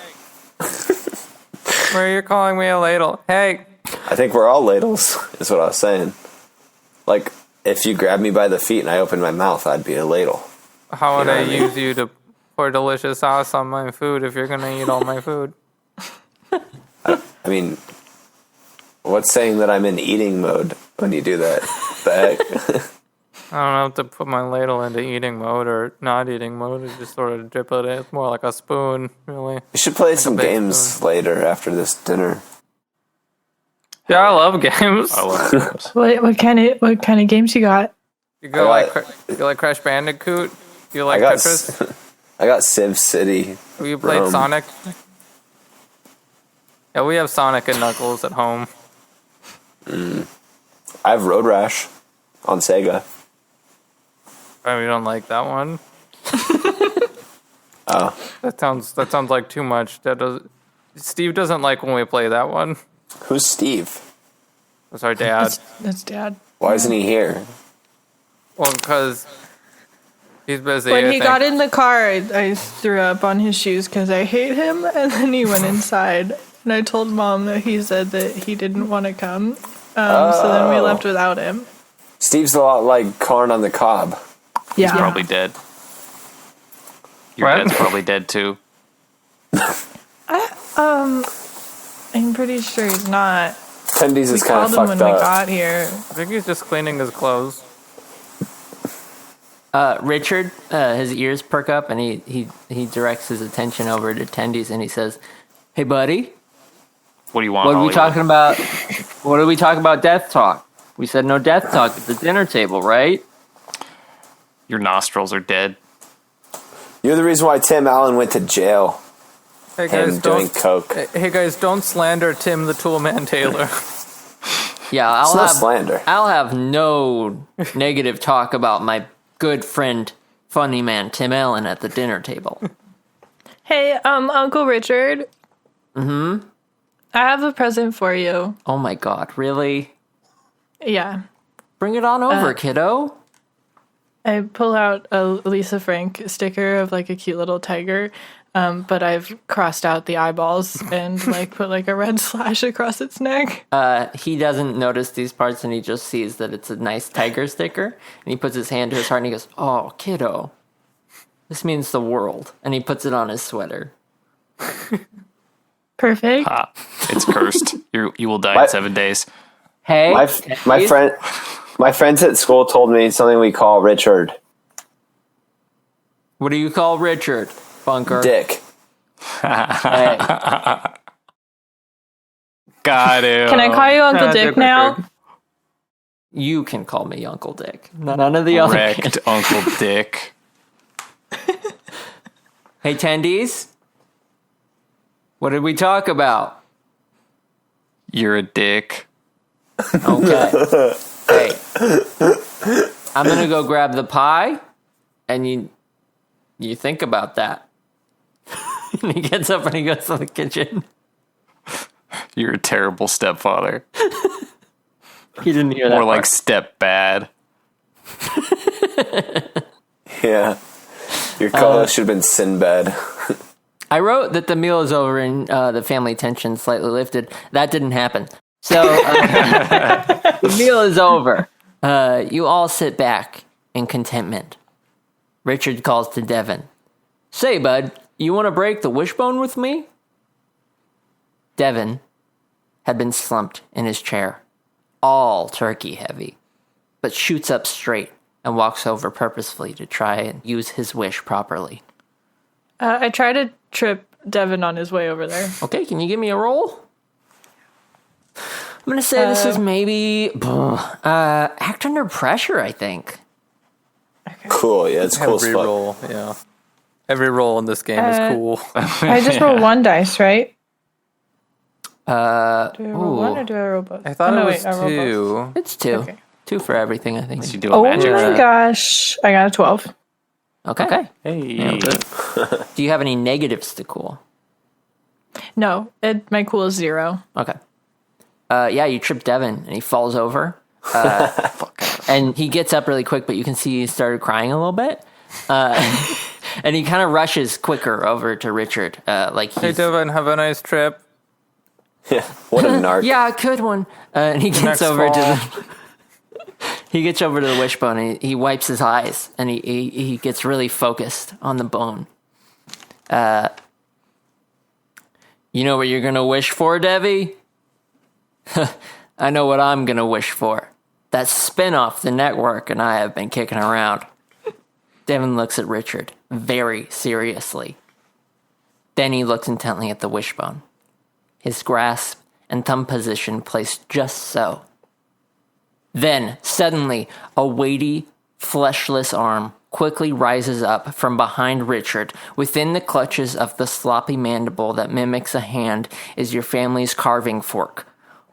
where are you calling me a ladle? Hey, I think we're all ladles, is what I was saying. If you grab me by the feet and I open my mouth, I'd be a ladle. how would You know I what I mean? use you to pour delicious sauce on my food if you're going to eat all my food? I mean, what's saying that I'm in eating mode when you do that? The heck? I don't have to put my ladle into eating mode or not eating mode. It's just sort of drip it in. It's more like a spoon, really. We should play some big games spoon. later after this dinner. Yeah, I love games. I love games. What kind of games you got? You go I you like Crash Bandicoot? You I like got Tetris? I got Civ City. Have you played Rome. Sonic? Yeah, we have Sonic and Knuckles at home. I have Road Rash on Sega. Oh, you don't like that one? Oh, That sounds like too much. Steve doesn't like when we play that one. who's Steve? That's our dad. That's Dad. Why isn't he here? Well, because he's busy. When I he think. got in the car, I threw up on his shoes because I hate him, and then he went inside. And I told Mom that he said that he didn't want to come. So then we left without him. Steve's a lot like Karn on the cob. He's Yeah. probably dead. Your What? dad's probably dead too. I'm pretty sure he's not. Tendies We is kind of called him fucked when we up. got here. I think he's just cleaning his clothes. Richard, his ears perk up, and he directs his attention over to Tendies, and he says, "Hey, buddy, What do you want? what are we Hollywood? talking about? What are we talking about? Death talk? We said no death talk at the dinner table, right?" Your nostrils are dead. You're the reason why Tim Allen went to jail. Hey guys, Him doing don't. coke. Hey guys, don't slander Tim the Toolman Taylor. Yeah, It's no slander. I'll have no negative talk about my good friend, funny man Tim Allen at the dinner table. Hey, Uncle Richard. Mm-hmm. I have a present for you. Oh my God, really? Yeah. Bring it on over, kiddo. I pull out a Lisa Frank sticker of like a cute little tiger, but I've crossed out the eyeballs and like put like a red slash across its neck. He doesn't notice these parts, and he just sees that it's a nice tiger sticker, and he puts his hand to his heart and he goes, "Oh, kiddo, this means the world." And he puts it on his sweater. Perfect. Ah, it's cursed. You will die in What? 7 days. Hey, My friends at school told me something we call Richard. what do you call Richard? Bunker. Dick. Hey. Got it. Can I call you Uncle Dick now? You can call me Uncle Dick. None of the other Wrecked kids. Uncle Dick. Hey, Tendies. What did we talk about? You're a dick. Okay. Hey. I'm gonna go grab the pie, and you think about that. And he gets up and he goes to the kitchen. You're a terrible stepfather. He didn't hear that. More like part. step bad. Yeah. Your co-host should have been Sinbad. I wrote that the meal is over and the family tension slightly lifted. That didn't happen. So the meal is over. You all sit back in contentment. Richard calls to Devin. "Say, bud, you want to break the wishbone with me?" Devin had been slumped in his chair, all turkey heavy, but shoots up straight and walks over purposefully to try and use his wish properly. I try to trip Devin on his way over there. Okay, can you give me a roll? I'm gonna say this is maybe act under pressure, I think. Cool. Yeah, it's cool as Every fuck. roll, yeah. Every roll in this game is cool. I just roll one dice, right? Do I roll ooh. one or do I roll both? I thought Oh, no, it was wait, I roll both. 2. It's 2. Okay. 2 for everything, I think. Unless you do a Oh magic. my gosh. I got a 12. Okay. Hey. Do you have any negatives to cool? No, my cool is 0. Okay. Yeah, you trip Devin and he falls over. And he gets up really quick, but you can see he started crying a little bit. And he kind of rushes quicker over to Richard. Like Hey he's, Devin, have a nice trip. Yeah. What a narc. yeah, good one. And he gets Next over to fall. he gets over to the wishbone and he wipes his eyes and he gets really focused on the bone. You know what you're gonna wish for, Devi? I know what I'm gonna wish for. That spin-off the network and I have been kicking around. Devin looks at Richard very seriously. Then he looks intently at the wishbone. His grasp and thumb position placed just so. Then, suddenly, a weighty, fleshless arm quickly rises up from behind Richard. Within the clutches of the sloppy mandible that mimics a hand is your family's carving fork.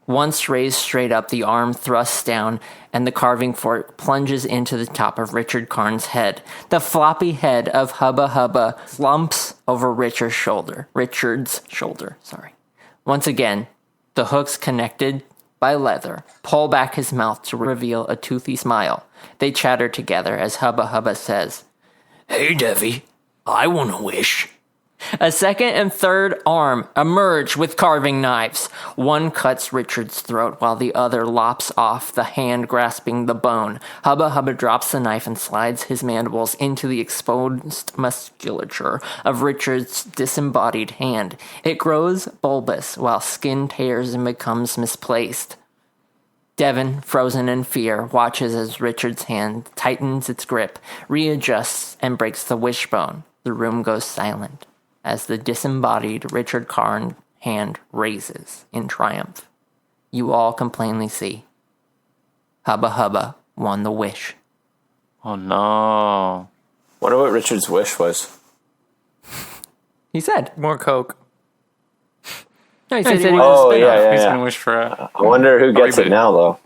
Once raised straight up, the arm thrusts down, and the carving fork plunges into the top of Richard Karn's head. The floppy head of Hubba Hubba slumps over Richard's shoulder. Once again, the hooks connected by leather pull back his mouth to reveal a toothy smile. They chatter together as Hubba Hubba says, "Hey, Devi, I want to wish." A second and third arm emerge with carving knives. One cuts Richard's throat while the other lops off the hand grasping the bone. Hubba drops the knife and slides his mandibles into the exposed musculature of Richard's disembodied hand. It grows bulbous while skin tears and becomes misplaced. Devin, frozen in fear, watches as Richard's hand tightens its grip, readjusts, and breaks the wishbone. The room goes silent as the disembodied Richard Karn hand raises in triumph. You all can plainly see. Hubba won the wish. Oh no. Wonder what Richard's wish was. He said. More Coke. No, he said he Oh, wanted a spin-off. yeah. He's gonna wish for a... I wonder who gets it now, though.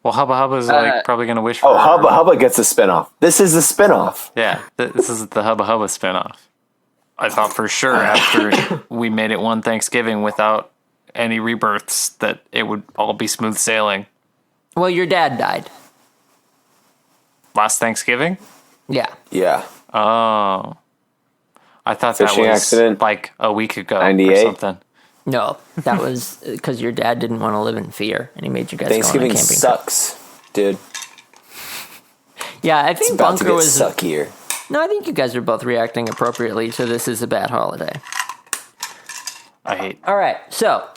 Well, Hubba's probably gonna wish for... Oh, Hubba gets a spinoff. This is the spinoff. Yeah, this is the Hubba spinoff. I thought for sure after we made it one Thanksgiving without any rebirths that it would all be smooth sailing. Well, your dad died. Last Thanksgiving? Yeah. Yeah. Oh. I thought Fishing that was accident? like a week ago 98? or something. No, that was because your dad didn't want to live in fear, and he made you guys Thanksgiving go on a camping sucks, dude. trip. Yeah, I think It's about Bunker to get was... suckier. No, I think you guys are both reacting appropriately to this is a bad holiday. I hate... All right, so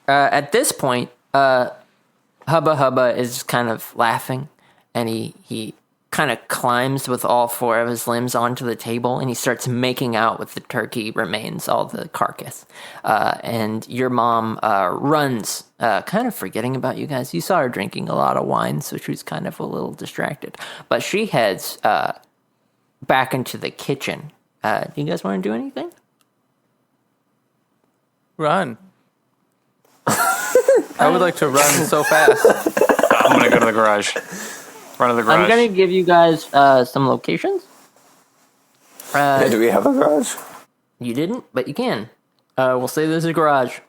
at this point, Hubba is kind of laughing, and he kind of climbs with all four of his limbs onto the table, and he starts making out with the turkey remains, all the carcass. And your mom runs, kind of forgetting about you guys. You saw her drinking a lot of wine, so she was kind of a little distracted. But she heads back into the kitchen. Do you guys want to do anything? Run. I would like to run so fast. I'm gonna go to the garage. Run to the garage. I'm going to give you guys some locations. Do we have a garage? You didn't, but you can. We'll say there's a garage.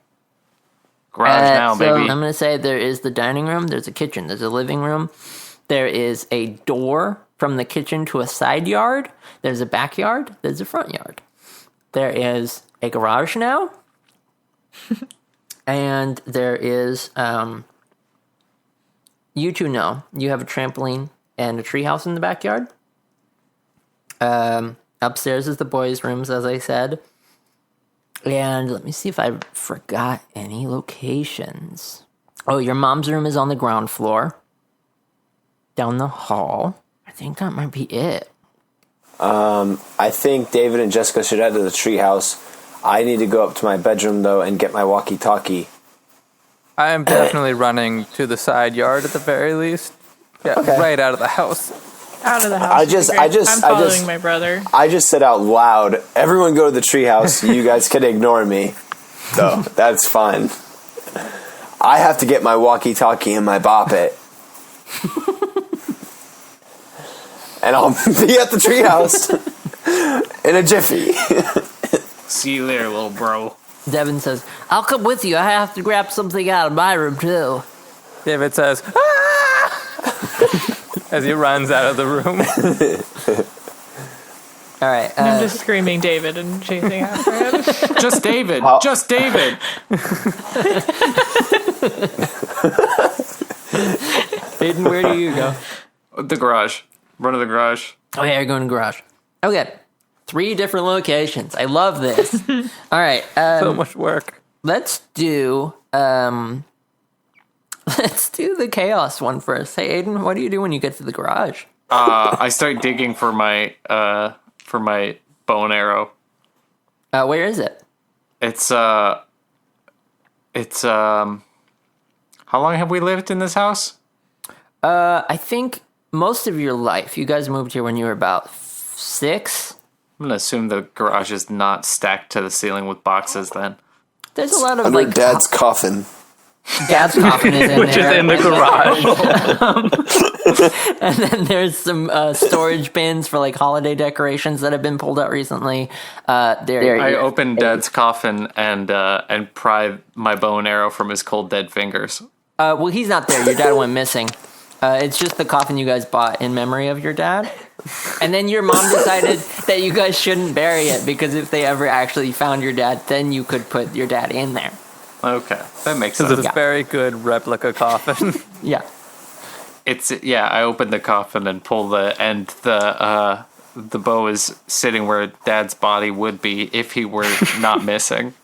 Garage now, so baby. I'm going to say there is the dining room, there's a kitchen, there's a living room. There is a door from the kitchen to a side yard. There's a backyard. There's a front yard. There is a garage now. And there is... you two know. You have a trampoline and a treehouse in the backyard. Upstairs is the boys' rooms, as I said. And let me see if I forgot any locations. Oh, your mom's room is on the ground floor. Down the hall. I think that might be it. I think David and Jessica should head to the treehouse. I need to go up to my bedroom, though, and get my walkie-talkie. I am definitely running to the side yard at the very least. Yeah, Okay. right out of the house. Out of the house. I would be just- great. I just- I'm I following just- my brother. I just said out loud, everyone go to the treehouse. You guys can ignore me. So, that's fine. I have to get my walkie-talkie and my bop it. And I'll be at the treehouse in a jiffy. See you later, little bro. Devin says, I'll come with you. I have to grab something out of my room, too. David says, "Ah!" as he runs out of the room. All right. I'm just screaming David and chasing after him. Just David. How- Just David. Aiden, where do you go? The garage. Run to the garage. Oh, yeah, you're going to garage. Okay. 3 different locations. I love this. All right. So much work. Let's do the chaos one first. Hey, Aiden, what do you do when you get to the garage? I start digging for my bow and arrow. Where is it? It's how long have we lived in this house? I think most of your life. You guys moved here when you were about 6. I'm gonna assume the garage is not stacked to the ceiling with boxes then. There's a lot of Under like Dad's coffin. Dad's coffin is in Which there. is in the garage. And then there's some storage bins for like holiday decorations that have been pulled out recently. I open Dad's coffin and pry my bow and arrow from his cold dead fingers. Well, he's not there. Your dad went missing. It's just the coffin you guys bought in memory of your dad. And then your mom decided that you guys shouldn't bury it because if they ever actually found your dad, then you could put your dad in there. Okay, that makes It's sense. a very good replica coffin. Yeah. I opened the coffin and pull the bow is sitting where Dad's body would be if he were not missing.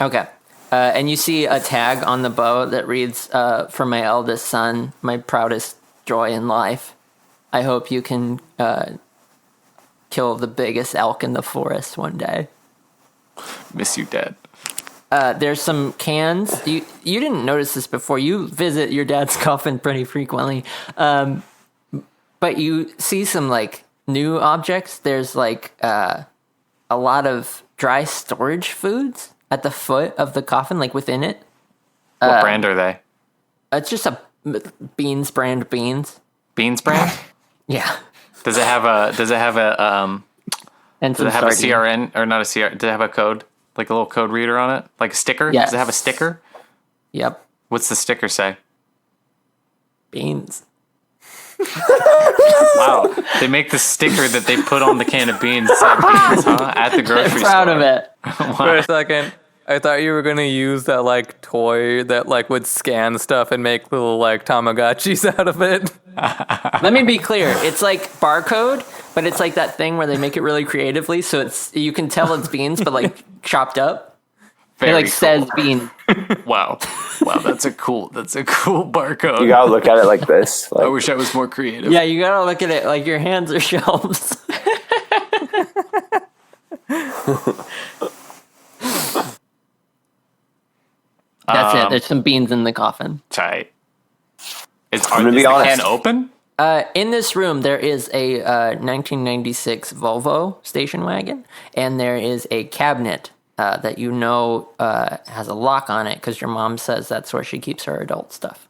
Okay. And you see a tag on the bow that reads, for my eldest son, my proudest joy in life. I hope you can kill the biggest elk in the forest one day. Miss you, Dad. There's some cans. You didn't notice this before. You visit your dad's coffin pretty frequently. But you see some, like, new objects. There's, like, a lot of dry storage foods at the foot of the coffin, like, within it. What brand are they? It's just a Beans brand beans. Beans brand? Yeah. Does it have a And some does it have a sardines. CRN or not a CRN? Does it have a code? Like a little code reader on it? Like a sticker? Yes. Does it have a sticker? Yep. What's the sticker say? Beans. Wow. They make the sticker that they put on the can of beans, say beans, huh? At the grocery store. Proud of it. For a second, I thought you were going to use that, like, toy that, like, would scan stuff and make little, like, Tamagotchis out of it. Let me be clear. It's like barcode, but it's like that thing where they make it really creatively, so it's you can tell it's beans, but like chopped up. Very It like cool. says beans. Wow. Wow, that's a cool barcode. You gotta look at it like this. I Like, wish I was more creative. Yeah, you gotta look at it like your hands are shelves. That's it. There's some beans in the coffin. Tight. Is gonna be the honest. can open? In this room, there is a 1996 Volvo station wagon, and there is a cabinet that you know has a lock on it because your mom says that's where she keeps her adult stuff.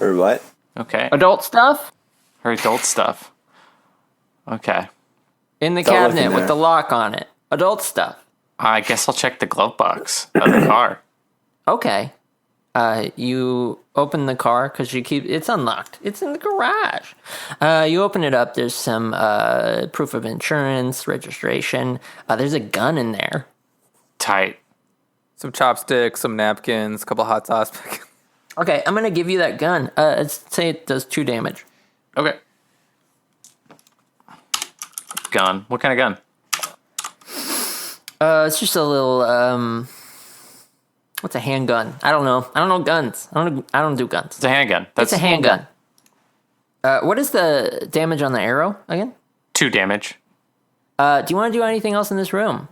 or what? Okay. Adult stuff? Her adult stuff. Okay. In the Don't look in cabinet with there. the lock on it. Adult stuff. I guess I'll check the glove box of the car. Okay. You open the car because it's unlocked. It's in the garage. You open it up. There's some proof of insurance, registration. There's a gun in there. Tight. Some chopsticks, some napkins, a couple hot sauce packets. Okay, I'm gonna give you that gun. Let's say it does 2 damage. Okay. Gun. What kind of gun? It's just a little what's a handgun? I don't know. I don't know guns. I don't do guns. It's a handgun. It's a handgun. What is the damage on the arrow again? 2 damage. Do you want to do anything else in this room?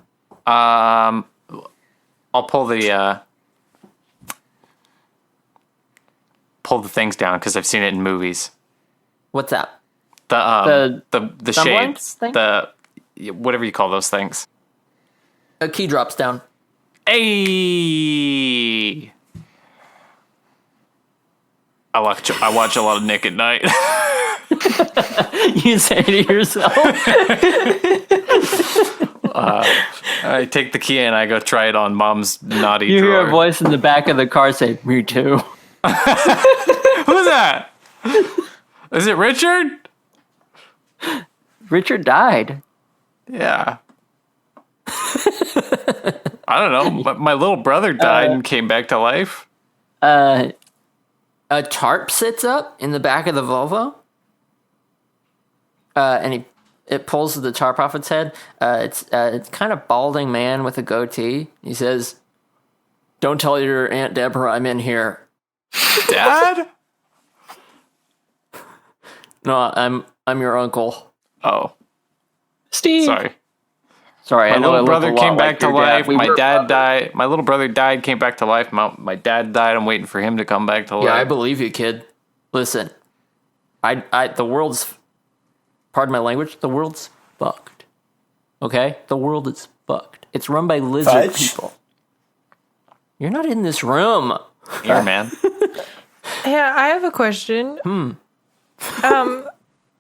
I'll pull the things down because I've seen it in movies. What's that? The semblance shades, thing? the whatever you call those things. A key drops down. Hey, I watch a lot of Nick at Night. You say to yourself. I take the key and I go try it on Mom's naughty You drawer. hear a voice in the back of the car say, "Me too." Who's that? Is it Richard? Richard died. Yeah. I don't know. My little brother died and came back to life. A tarp sits up in the back of the Volvo. And it pulls the tarp off its head. It's kind of balding man with a goatee. He says, "Don't tell your Aunt Deborah I'm in here." Dad? No, I'm your uncle. Oh, Steve. sorry. I My know I little look brother a lot came back like to your dad. life. We My were dad brothers. died. My little brother died, came back to life. My dad died. I'm waiting for him to come back to life. Yeah, I believe you, kid. Listen, the world's, pardon my language, the world's fucked. Okay? The world is fucked. It's run by lizard Fudge? people. You're not in this room. Here, man. Yeah, I have a question.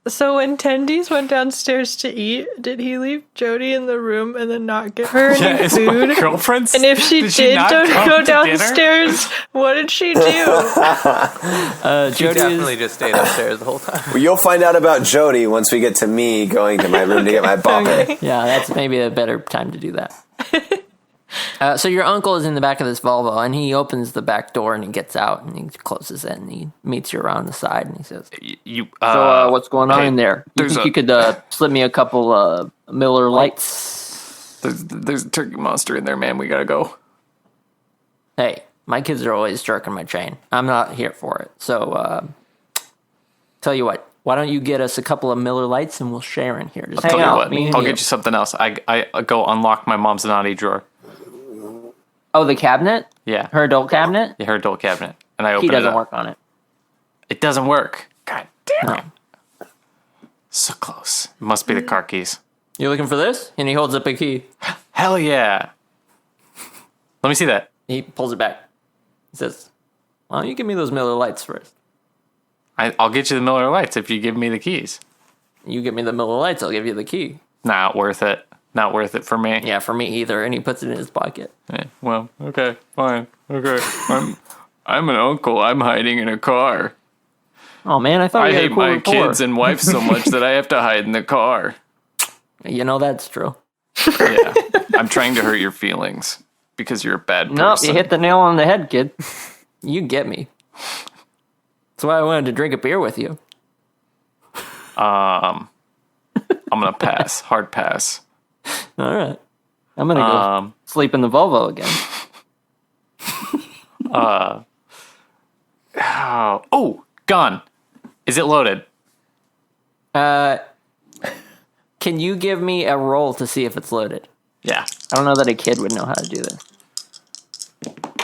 So when Tendies went downstairs to eat, did he leave Jody in the room and then not give her any is my food? girlfriend's. And if she did not go come to dinner? downstairs, what did she do? She Jody definitely is, just stayed upstairs the whole time. Well, you'll find out about Jody once we get to me going to my room to get my bopper. yeah, that's maybe a better time to do that. So your uncle is in the back of this Volvo, and he opens the back door, and he gets out, and he closes it, and he meets you around the side, and he says, what's going on hey, in there? You there's think a- you could slip me a couple Miller Lights? There's a turkey monster in there, man. We gotta go. Hey, my kids are always jerking my chain. I'm not here for it. So, tell you what, why don't you get us a couple of Miller Lights, and we'll share in here. Just Tell hang you out. what, me and I'll you. get you something else. I go unlock my mom's naughty drawer. Oh, the cabinet? Yeah, Her adult cabinet? her adult cabinet, and I open He it doesn't up. work on it. It doesn't work. God damn No. it! So close. It must be the car keys. You looking for this? And he holds up a key. Hell yeah! Let me see that. He pulls it back. He says, why don't you give me those Miller Lights first? I'll get you the Miller Lights if you give me the keys. You give me the Miller Lights, I'll give you the key. Not worth it. Not worth it for me. Yeah, for me either. And he puts it in his pocket. Eh, well, okay, fine. Okay, I'm an uncle. I'm hiding in a car. Oh man, I thought I we had a hate cool my rapport. kids and wife so much that I have to hide in the car. You know that's true. Yeah, I'm trying to hurt your feelings because you're a bad person. Nope, you hit the nail on the head, kid. You get me. That's why I wanted to drink a beer with you. I'm gonna pass. Hard pass. All right. I'm going to go sleep in the Volvo again. Oh, gun. Is it loaded? Can you give me a roll to see if it's loaded? Yeah. I don't know that a kid would know how to do this.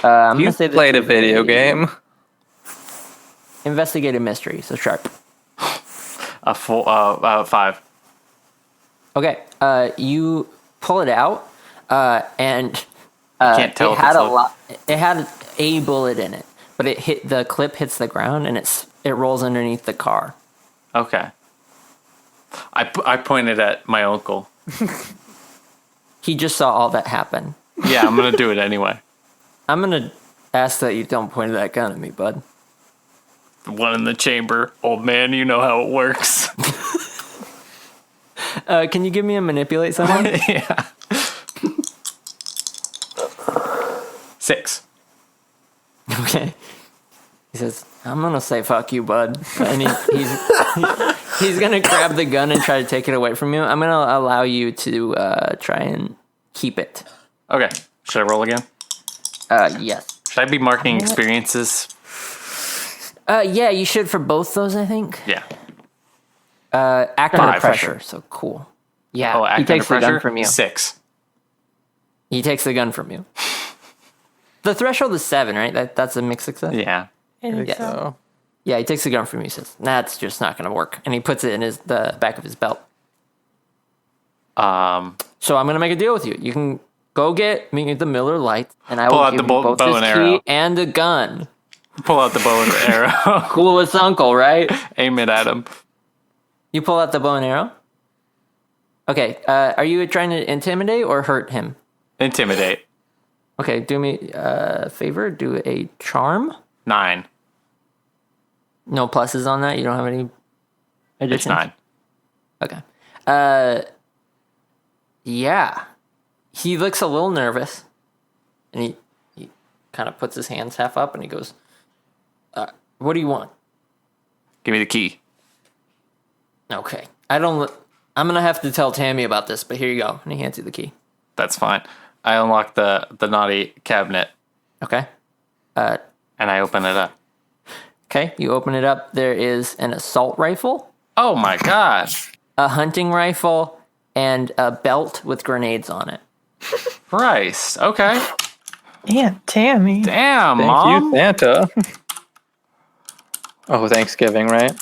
I'm You gonna say this played a is video game. Investigative mystery, so sharp. A full 5. Okay, you pull it out, and Can't tell it if had it's a loaded. lot. It had a bullet in it, but the clip hits the ground and it rolls underneath the car. Okay. I pointed at my uncle. He just saw all that happen. Yeah, I'm gonna do it anyway. I'm gonna ask that you don't point that gun at me, bud. The one in the chamber. Old man, you know how it works. Can you give me a manipulate someone? Yeah. 6. Okay. He says, I'm gonna say fuck you, bud. And he's gonna grab the gun and try to take it away from you. I'm gonna allow you to try and keep it. Okay. Should I roll again? Yes. Should I be marking experiences? Yeah, you should for both those, I think. Yeah. Act under 5. pressure, so cool. Yeah, Oh, act he takes under the gun pressure? from you. 6. He takes the gun from you. The threshold is 7, right? That's a mixed success? Yeah. I think Yeah. so. Yeah, he takes the gun from you. He says, that's just not going to work. And he puts it in the back of his belt. So I'm going to make a deal with you. You can go get me the Miller Light, and I Pull will out give the you bow both and his arrow. key and a gun. Pull out the bow and arrow. Coolest uncle, right? Aim it at him. You pull out the bow and arrow? Okay, are you trying to intimidate or hurt him? Intimidate. Okay, do me a favor. Do a charm. 9. No pluses on that? You don't have any additions? It's 9. Okay. Yeah. He looks a little nervous. And he kind of puts his hands half up and he goes, what do you want? Give me the key. Okay. I'm going to have to tell Tammy about this, but here you go. And he hands you the key. That's fine. I unlock the naughty cabinet Okay. and I open it up. Okay. You open it up. There is an assault rifle, Oh my god. a hunting rifle, and a belt with grenades on it. Christ. Okay. Aunt Tammy. Damn, Thank Mom. you, Santa. Oh, Thanksgiving, right?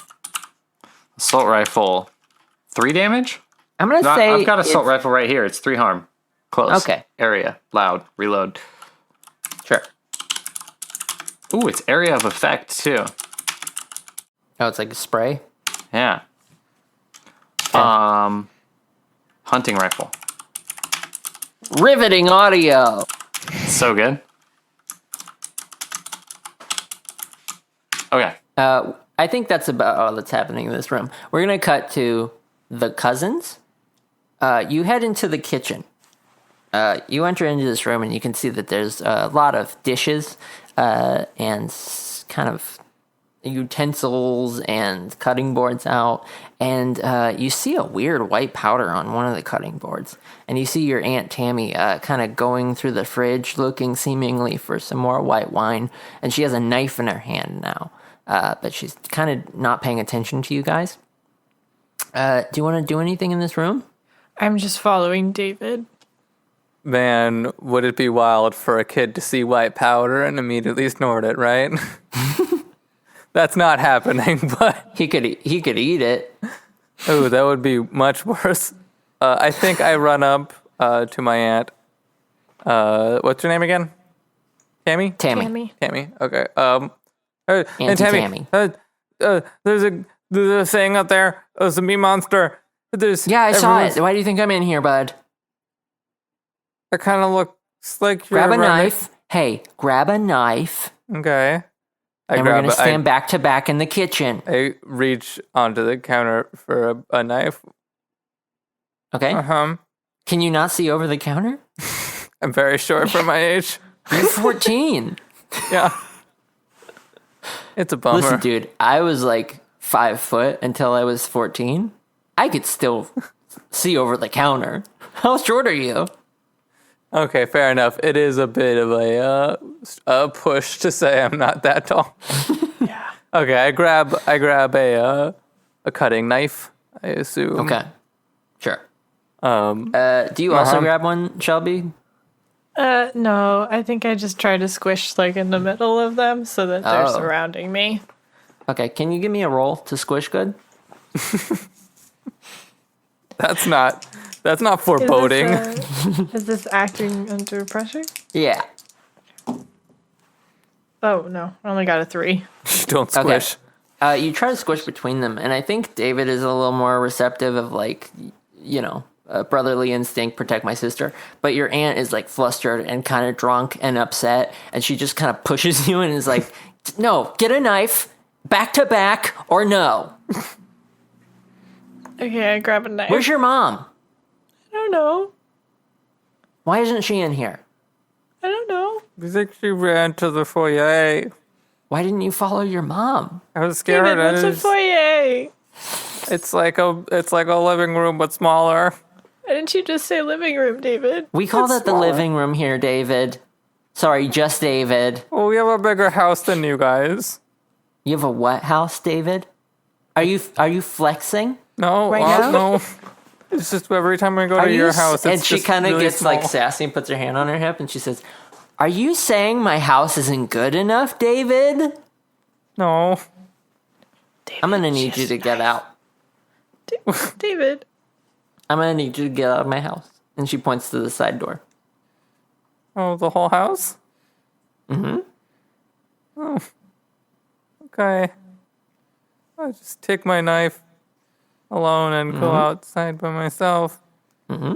Assault rifle. 3 damage? I'm going to No, say... I've got assault it's- rifle right here. It's 3 harm. Close. Okay. Area. Loud. Reload. Sure. Ooh, it's area of effect too. Oh, it's like a spray? Yeah. Hunting rifle. Riveting audio. So good. Okay. I think that's about all that's happening in this room. We're going to cut to the cousins. You head into the kitchen. You enter into this room and you can see that there's a lot of dishes and kind of utensils and cutting boards out. And you see a weird white powder on one of the cutting boards. And you see your Aunt Tammy kind of going through the fridge looking seemingly for some more white wine. And she has a knife in her hand now. But she's kind of not paying attention to you guys. Do you want to do anything in this room? I'm just following David. Man, would it be wild for a kid to see white powder and immediately snort it, right? That's not happening, but... He could eat it. Oh, that would be much worse. I think I run up to my aunt. What's her name again? Tammy? Tammy. Tammy, okay. And Auntie Tammy, Tammy. there's a thing up there. There's a meat monster. Yeah, I saw it. Why do you think I'm in here, bud? It kind of looks like you're Grab a running- knife. Hey, grab a knife. Okay. And we're going to stand back to back in the kitchen. I reach onto the counter for a knife. Okay. Can you not see over the counter? I'm very short for my age. You're 14. Yeah. It's a bummer. Listen, dude, I was like 5 foot until I was 14. I could still see over the counter. How short are you? Okay, fair enough. It is a bit of a push to say I'm not that tall. Yeah. Okay, I grab a cutting knife, I assume. Okay. Sure. Do you also grab one, Shelby? No, I think I just try to squish like in the middle of them so that they're Oh. surrounding me. Okay, can you give me a roll to squish good? That's not foreboding. Is this acting under pressure? Yeah. Oh no, I only got a 3. Don't squish. You try to squish between them, and I think David is a little more receptive of like, you know, brotherly instinct, protect my sister. But your aunt is like flustered and kind of drunk and upset, and she just kind of pushes you and is like, no, get a knife, back to back, or no. Okay, I grab a knife. Where's your mom? I don't know. Why isn't she in here? I don't know. I think she ran to the foyer. Why didn't you follow your mom? I was scared. David, what's a foyer? It's like a living room but smaller. Why didn't you just say living room, David? We call That's that the smaller. living room here, David. Sorry, just David. Well, we have a bigger house than you guys. You have a what house, David? Are you flexing? No, Right now? no. It's just every time we go to your house, it's and she just kind of really gets like small. sassy and puts her hand on her hip and she says, "Are you saying my house isn't good enough, David? No. I'm gonna need you to get out. David. I'm gonna need you to get out of my house." And she points to the side door. Oh, the whole house? Mm-hmm. Oh. Okay. I'll just take my knife alone and go outside by myself. Mm-hmm.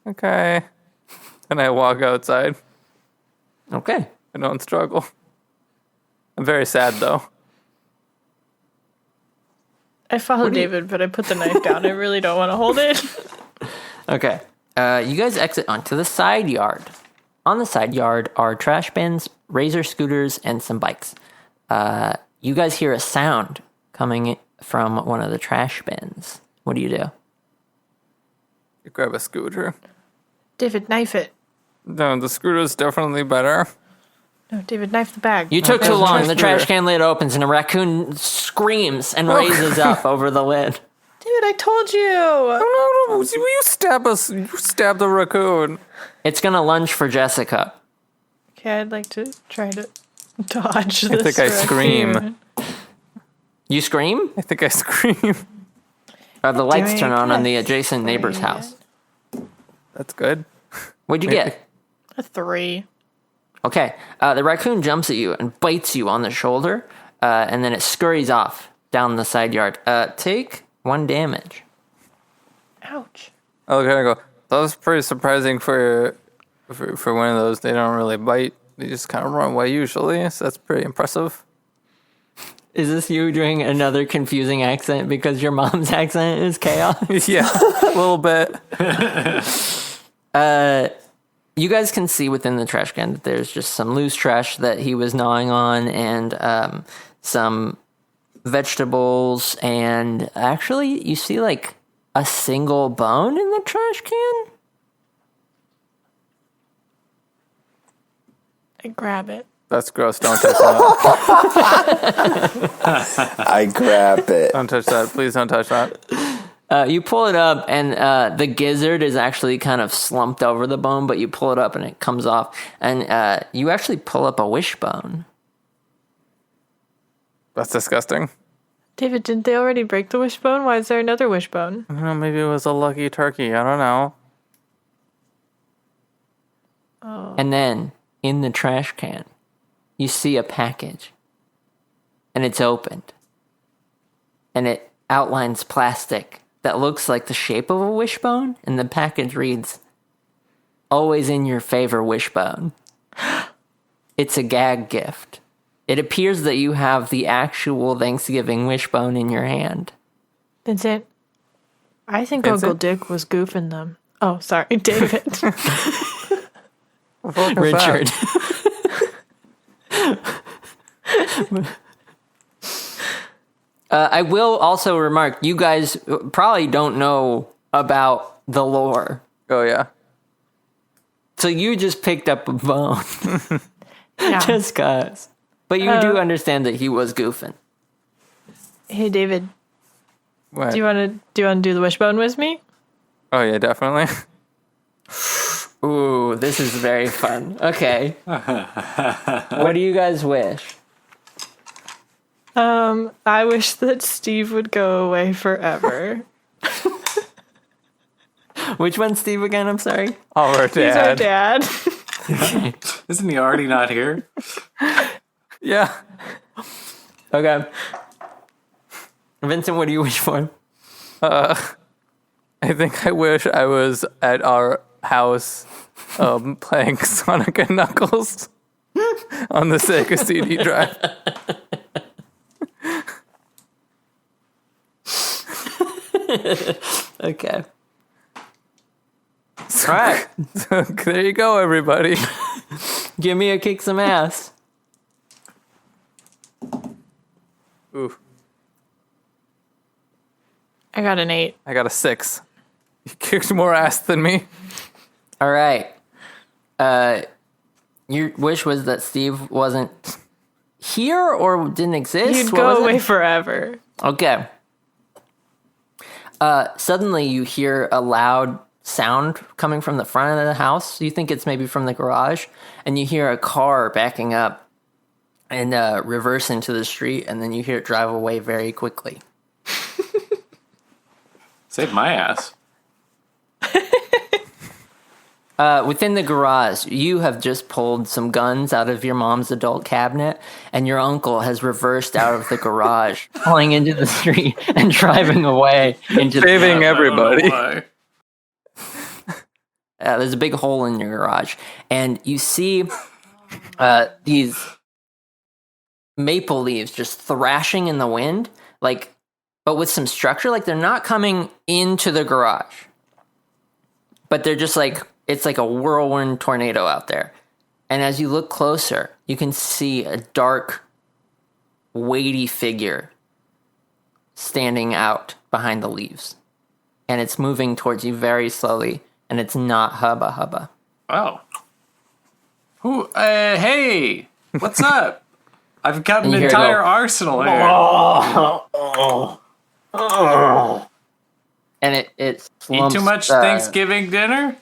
Okay. And I walk outside. Okay. I don't struggle. I'm very sad, though. I follow David, but I put the knife down. I really don't want to hold it. Okay. You guys exit onto the side yard. On the side yard are trash bins, razor scooters, and some bikes. You guys hear a sound coming from one of the trash bins. What do you do? You grab a scooter. David, knife it. No, the scooter's definitely better. No, David, knife the bag. You took too Okay, long. trash The trash scooter. can lid opens and a raccoon screams and raises up over the lid. David, I told you. No, you stab us. You stab the raccoon. It's gonna lunge for Jessica. Okay, I'd like to try to dodge this. I think I scream. raccoon. You scream? I think I scream. The lights Doing turn on good. the adjacent neighbor's house. That's good. What'd you Maybe. get? A 3. Okay. The raccoon jumps at you and bites you on the shoulder, and then it scurries off down the side yard. Take 1 damage. Ouch. I look at it and go, that was pretty surprising for one of those. They don't really bite. They just kind of run away usually, so that's pretty impressive. Is this you doing another confusing accent because your mom's accent is chaos? Yeah, a little bit. You guys can see within the trash can that there's just some loose trash that he was gnawing on and some vegetables. And actually, you see like a single bone in the trash can? I grab it. That's gross. Don't touch that. I grab it. Don't touch that. Please don't touch that. You pull it up, and the gizzard is actually kind of slumped over the bone, but you pull it up, and it comes off. And you actually pull up a wishbone. That's disgusting. David, didn't they already break the wishbone? Why is there another wishbone? I don't know, maybe it was a lucky turkey. I don't know. Oh. And then, in the trash can, you see a package. And it's opened. And it outlines plastic that looks like the shape of a wishbone. And the package reads, "Always in your favor, wishbone." It's a gag gift. It appears that you have the actual Thanksgiving wishbone in your hand. Vincent, I think Vincent? Uncle Dick was goofing them. Oh, sorry, David. Richard. I will also remark, you guys probably don't know about the lore. Oh, yeah. So you just picked up a bone. Yeah. Just cause. But you do understand that he was goofing. Hey, David, What? do you want to do the wishbone with me? Oh, yeah, definitely. Ooh, this is very fun. Okay. What do you guys wish? I wish that Steve would go away forever. Which one's Steve again? I'm sorry. Our He's our dad. Isn't he already not here? Yeah. Okay. Vincent, what do you wish for? I think I wish I was at our house playing Sonic and Knuckles on the Sega CD drive. Okay. All right. So there you go, everybody. Give me a kick some ass. Ooh, I got an 8. I got a 6. You kicked more ass than me. All right. Your wish was that Steve wasn't here or didn't exist? He'd What go was it? away forever. Okay. Suddenly you hear a loud sound coming from the front of the house. You think it's maybe from the garage, and you hear a car backing up and reverse into the street, and then you hear it drive away very quickly. Save my ass. Within the garage, you have just pulled some guns out of your mom's adult cabinet, and your uncle has reversed out of the garage, pulling into the street and driving away into Saving the everybody. there's a big hole in your garage, and you see these maple leaves just thrashing in the wind, but with some structure. Like, they're not coming into the garage, but they're just it's like a whirlwind tornado out there. And as you look closer, you can see a dark, weighty figure standing out behind the leaves. And it's moving towards you very slowly, and it's not Hubba Hubba. Oh. Who? Hey, what's up? I've got an And you hear it entire go, arsenal here. And it Eat slumps. too much Thanksgiving dinner?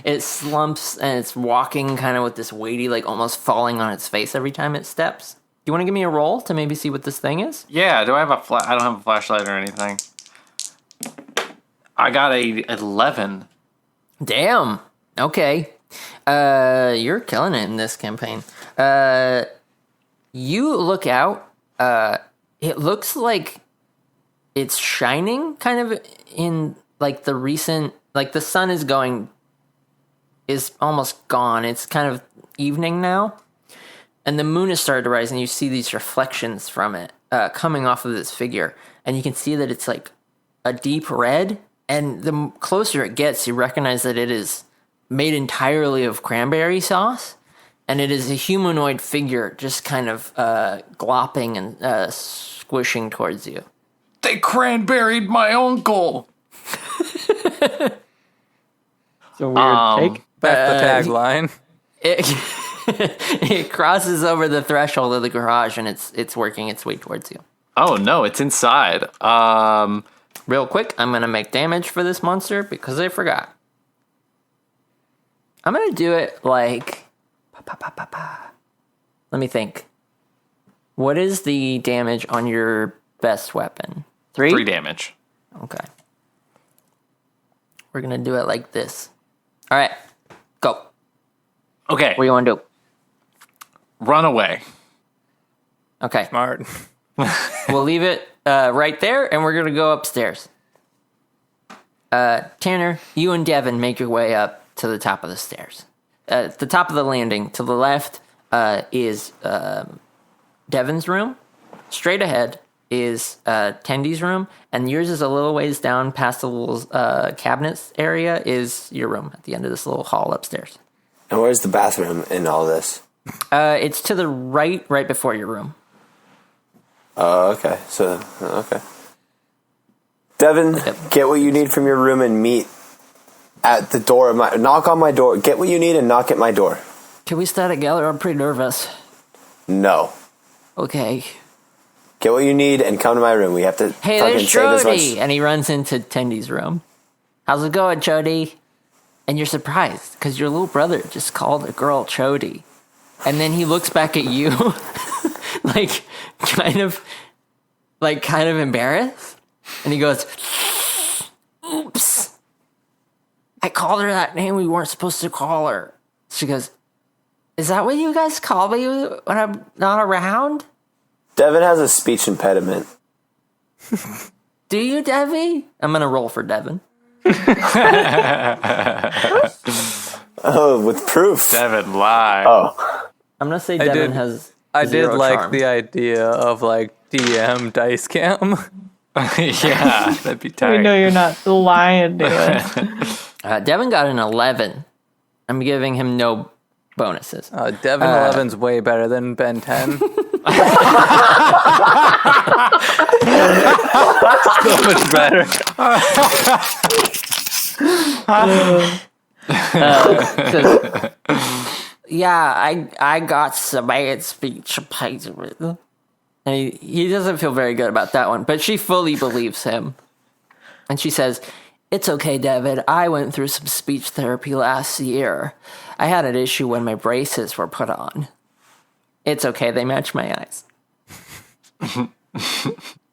It slumps, and it's walking kind of with this weighty, almost falling on its face every time it steps. Do you want to give me a roll to maybe see what this thing is? Yeah, do I have I don't have a flashlight or anything. I got a 11. Damn. Okay. You're killing it in this campaign. You look out. It looks like it's shining kind of in like the sun is almost gone. It's kind of evening now. And the moon has started to rise, and you see these reflections from it coming off of this figure. And you can see that it's like a deep red. And the closer it gets, you recognize that it is made entirely of cranberry sauce. And it is a humanoid figure just kind of glopping and squishing towards you. They cranberried my uncle. It's a weird take. That's the tagline. It crosses over the threshold of the garage, and it's working its way towards you. Oh no, it's inside. Real quick, I'm going to make damage for this monster because I forgot. I'm going to do it like... Let me think. What is the damage on your best weapon? 3? 3 damage. Okay. We're going to do it like this. All right. Go. Okay. What do you want to do? Run away. Okay. Smart. We'll leave it right there, and we're going to go upstairs. Tanner, you and Devin make your way up to the top of the stairs. At the top of the landing, to the left, is Devin's room. Straight ahead is Tendy's room, and yours is a little ways down past the little cabinets area is your room at the end of this little hall upstairs. And where's the bathroom in all this? It's to the right before your room. Oh, okay. Okay. Devin, get what you need from your room and meet at the door of my... Knock on my door. Get what you need and knock at my door. Can we stay together? I'm pretty nervous. No. Okay. Get what you need and come to my room. We have to Hey, fucking there's save as Jody! much... And he runs into Tendy's room. How's it going, Jody? And you're surprised, because your little brother just called a girl Chody. And then he looks back at you, like, kind of embarrassed. And he goes, oops. I called her that name we weren't supposed to call her. She goes, is that what you guys call me when I'm not around? Devin has a speech impediment. Do you, Devi? I'm going to roll for Devin. Oh, with proof. Devin, lie. Oh. I'm going to say Devin has I did zero like charm. the idea of like DM dice cam. Yeah, that'd be tight. We know you're not lying to us. Devin got an 11. I'm giving him no bonuses. Devin 11's way better than Ben 10. So much better. Yeah, I got some bad speech impediment. And he doesn't feel very good about that one, but she fully believes him. And she says, it's okay, David. I went through some speech therapy last year. I had an issue when my braces were put on. It's okay, they match my eyes.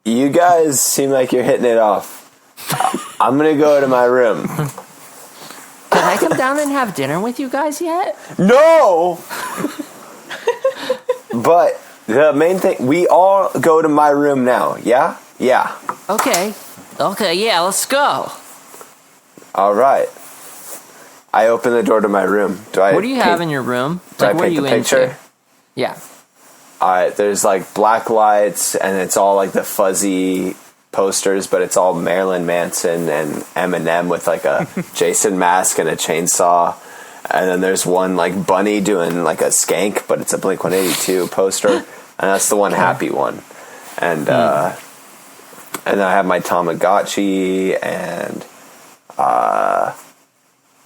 You guys seem like you're hitting it off. I'm going to go to my room. Can I come down and have dinner with you guys yet? No! But the main thing, we all go to my room now, yeah? Yeah. Okay, yeah, let's go. All right. I open the door to my room. What do you have in your room? Do I what are paint you the picture? into? Yeah. All right, there's like black lights, and it's all like the fuzzy posters, but it's all Marilyn Manson and Eminem with like a Jason mask and a chainsaw. And then there's one like bunny doing like a skank, but it's a Blink-182 poster, and that's the one happy one. And then I have my Tamagotchi, and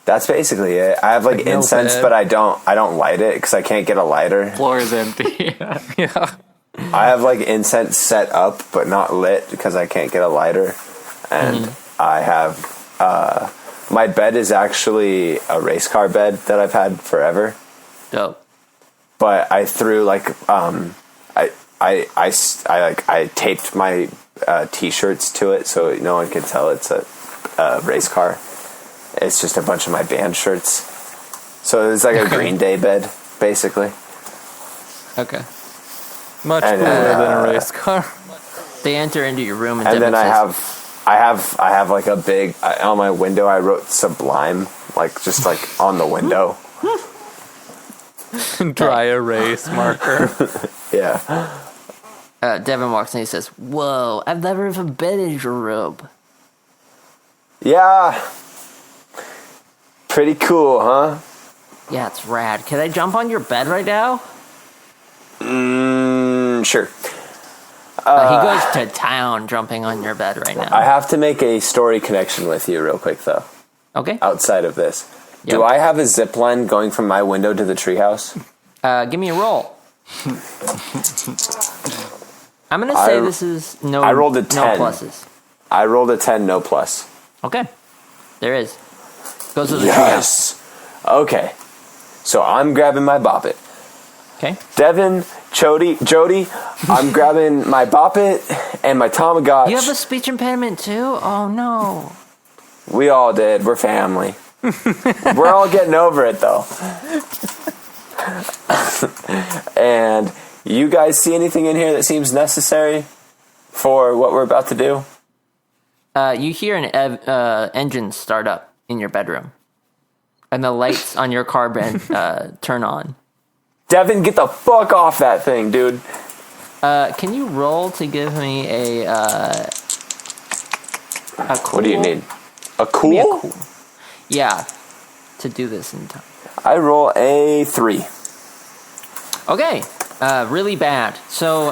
that's basically it. I have like incense, but I don't light it because I can't get a lighter. Floor is empty. Yeah. I have like incense set up but not lit because I can't get a lighter. And I have my bed is actually a race car bed that I've had forever. Dope. But I threw like I taped my t-shirts to it so no one could tell it's a race car. It's just a bunch of my band shirts. So it's like a Green Day bed, basically. Okay. Much cooler than a race car. They enter into your room, And then I I have like a big on my window. I wrote Sublime, like just like on the window. Dry erase marker. Yeah. Devin walks in and he says, "Whoa, I've never even been in your room." Yeah. Pretty cool, huh? Yeah, it's rad. Can I jump on your bed right now? Sure. He goes to town jumping on your bed right now. I have to make a story connection with you real quick, though. Okay. Outside of this. Yep. Do I have a zip line going from my window to the treehouse? Give me a roll. I'm going to say this is I rolled a 10. no pluses. I rolled a 10, no plus. Okay. There is. Goes to the treehouse. Yes. Okay. So I'm grabbing my bop it. Okay. Devin, Jody, I'm grabbing my bop it and my Tamagotchi. You have a speech impediment too? Oh no. We all did. We're family. We're all getting over it though. And you guys see anything in here that seems necessary for what we're about to do? You hear an engine start up in your bedroom. And the lights on your car turn on. Devin, get the fuck off that thing, dude. Can you roll to give me a cool? What do you need? A Give me a cool? cool. Yeah, to do this in time. I roll a 3. Okay, really bad. So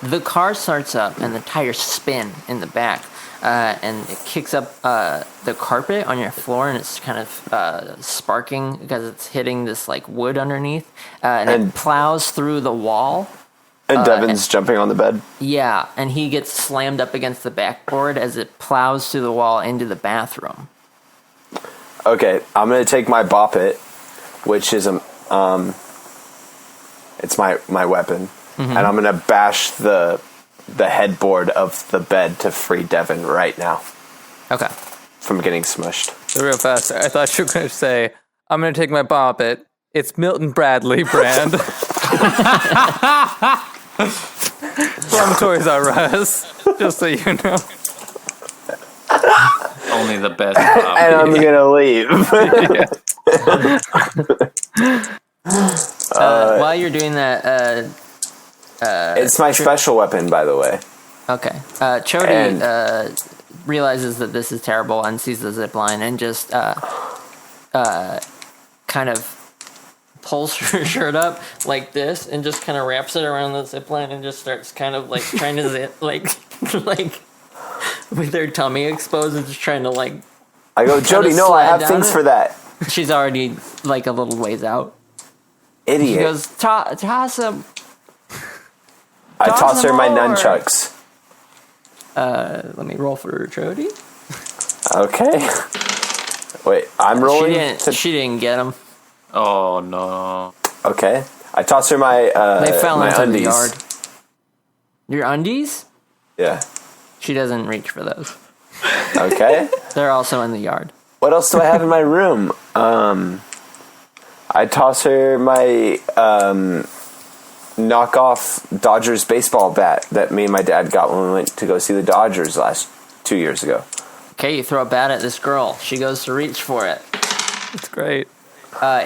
the car starts up and the tires spin in the back. And it kicks up the carpet on your floor, and it's kind of sparking because it's hitting this like wood underneath, and it plows through the wall. And Devin's jumping on the bed. Yeah, and he gets slammed up against the backboard as it plows through the wall into the bathroom. Okay, I'm gonna take my bop it, which is it's my weapon, and I'm gonna bash the headboard of the bed to free Devin right now. Okay. From getting smushed. Real fast, I thought you were going to say, I'm going to take my bop it. It's Milton Bradley brand. From Toys R Us. Just so you know. Only the best. Bobby. And I'm gonna leave. While you're doing that, it's my special weapon, by the way. okay. Chody realizes that this is terrible and sees the zip line and just kind of pulls her shirt up like this and just kind of wraps it around the zip line and just starts kind of like trying to zip like with her tummy exposed and just trying to like. I go, Jody, no, I have things for that. She's already like a little ways out. Idiot. She goes, toss him. I toss her my more. nunchucks. Let me roll for Chody. Okay. Wait, I'm rolling. She didn't get him. Oh no. Okay. I toss her my They fell my into undies. the yard. Your undies? Yeah. She doesn't reach for those. Okay. They're also in the yard. What else do I have in my room? I toss her my knockoff Dodgers baseball bat that me and my dad got when we went to go see the Dodgers 2 years ago. Okay, you throw a bat at this girl. She goes to reach for it. It's great.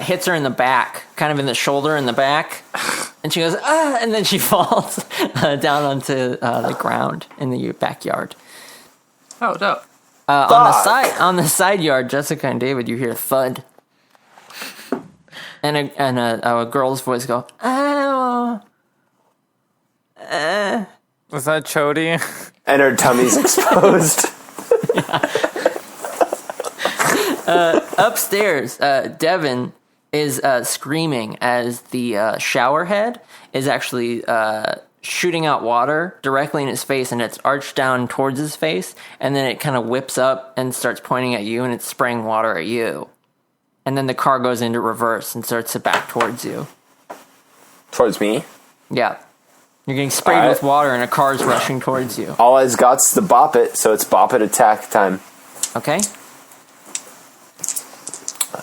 Hits her in the back, kind of in the shoulder in the back. And she goes, ah, and then she falls down onto the ground in the backyard. Oh, no. On the side yard, Jessica and David, you hear a thud. And a girl's voice go, oh. Was that Chody? And her tummy's exposed. Upstairs, Devin is screaming as the shower head is actually shooting out water directly in his face, and it's arched down towards his face, and then it kind of whips up and starts pointing at you, and it's spraying water at you. And then the car goes into reverse and starts to back towards you. Towards me? Yeah. You're getting sprayed with water, and a car's rushing towards you. All I've got's the bop it, so it's bop it attack time. Okay?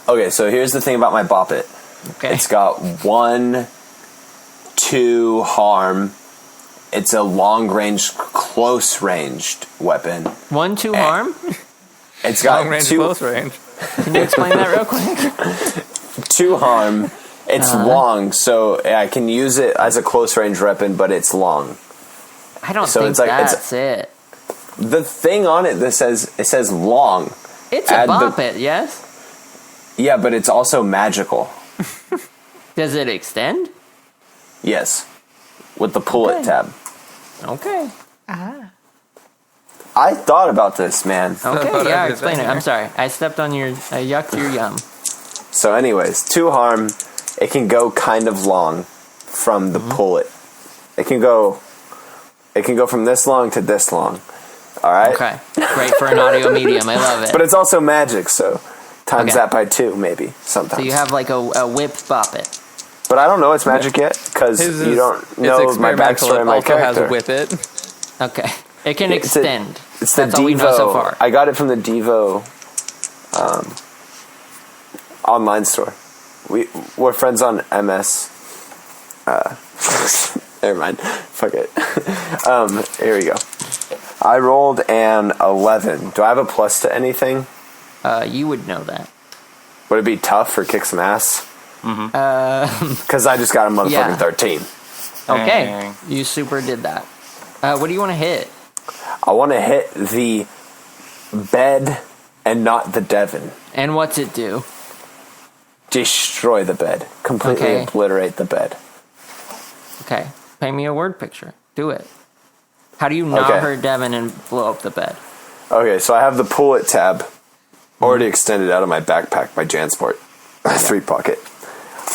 Okay, so here's the thing about my bop it. Okay. It's got 1, 2 harm. It's a long range close ranged weapon. 1-2 harm? It's got Long range, two, close range. Can you explain that real quick? 2 harm. It's long, so I can use it as a close range weapon, but it's long. I don't So think it's like- that's it. The thing on it that says long. It's a Add the- bop it, yes? Yeah, but it's also magical. Does it extend? Yes. With the pull it tab. Okay. I thought about this, man. Okay, about yeah, everything explain it. here. I'm sorry. I stepped on your... I yucked your yum. So anyways, 2 harm, it can go kind of long from the pull it. It can go from this long to this long. All right? Okay. Great for an audio medium. I love it. But it's also magic, so times Okay. that by 2 maybe sometimes. So you have like a whip bop it. But I don't know it's magic yet because His you don't it's know my experimental. backstory It and my also character. has whip it. Okay. It can It's a- extend. It's the That's Devo. all we know so far. I got it from the Devo online store. We're friends on MS. Never mind. Fuck it. Here we go. I rolled an 11. Do I have a plus to anything? You would know that. Would it be tough or kick some ass? Because I just got a motherfucking Yeah. 13. Okay. Dang. You super did that. What do you want to hit? I want to hit the bed and not the Devon. And what's it do? Destroy the bed. Completely Okay. obliterate the bed. Okay. Paint me a word picture. Do it. How do you not Okay. hurt Devin and blow up the bed? Okay, so I have the pull it tab already extended out of my backpack, my JanSport 3 pocket.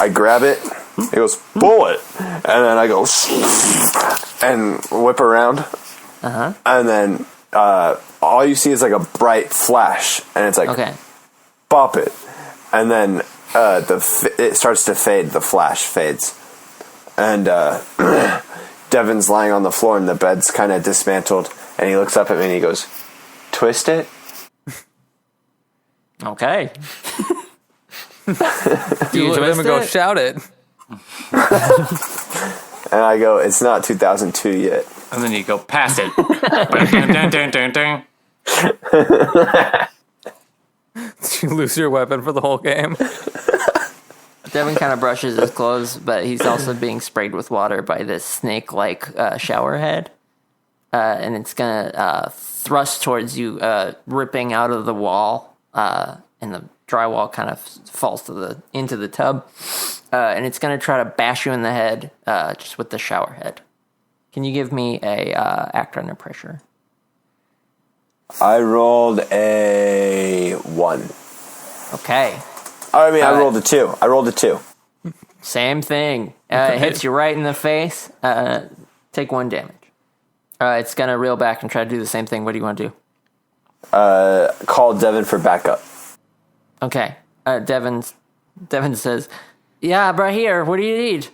I grab it, it goes, pull it, and then I go and whip around, and then all you see is like a bright flash, and it's like, Okay. bop it, and then it starts to fade, the flash fades, and Devin's lying on the floor and the bed's kind of dismantled, and he looks up at me and he goes, twist it. Okay. Do You look at him and go, it? shout it. And I go, it's not 2002 yet. And then you go past it. Dun, dun, dun, dun, dun. You lose your weapon for the whole game. Devin kind of brushes his clothes, but he's also being sprayed with water by this snake-like shower head. And it's going to thrust towards you, ripping out of the wall, and the drywall kind of falls into the tub. And it's going to try to bash you in the head just with the shower head. Can you give me a act under pressure? I rolled a 1. Okay. I mean, I rolled a 2. I rolled a 2. Same thing. It hits you right in the face. Take 1 damage. It's going to reel back and try to do the same thing. What do you want to do? Call Devin for backup. Okay. Devin says, yeah, right here. What do you need?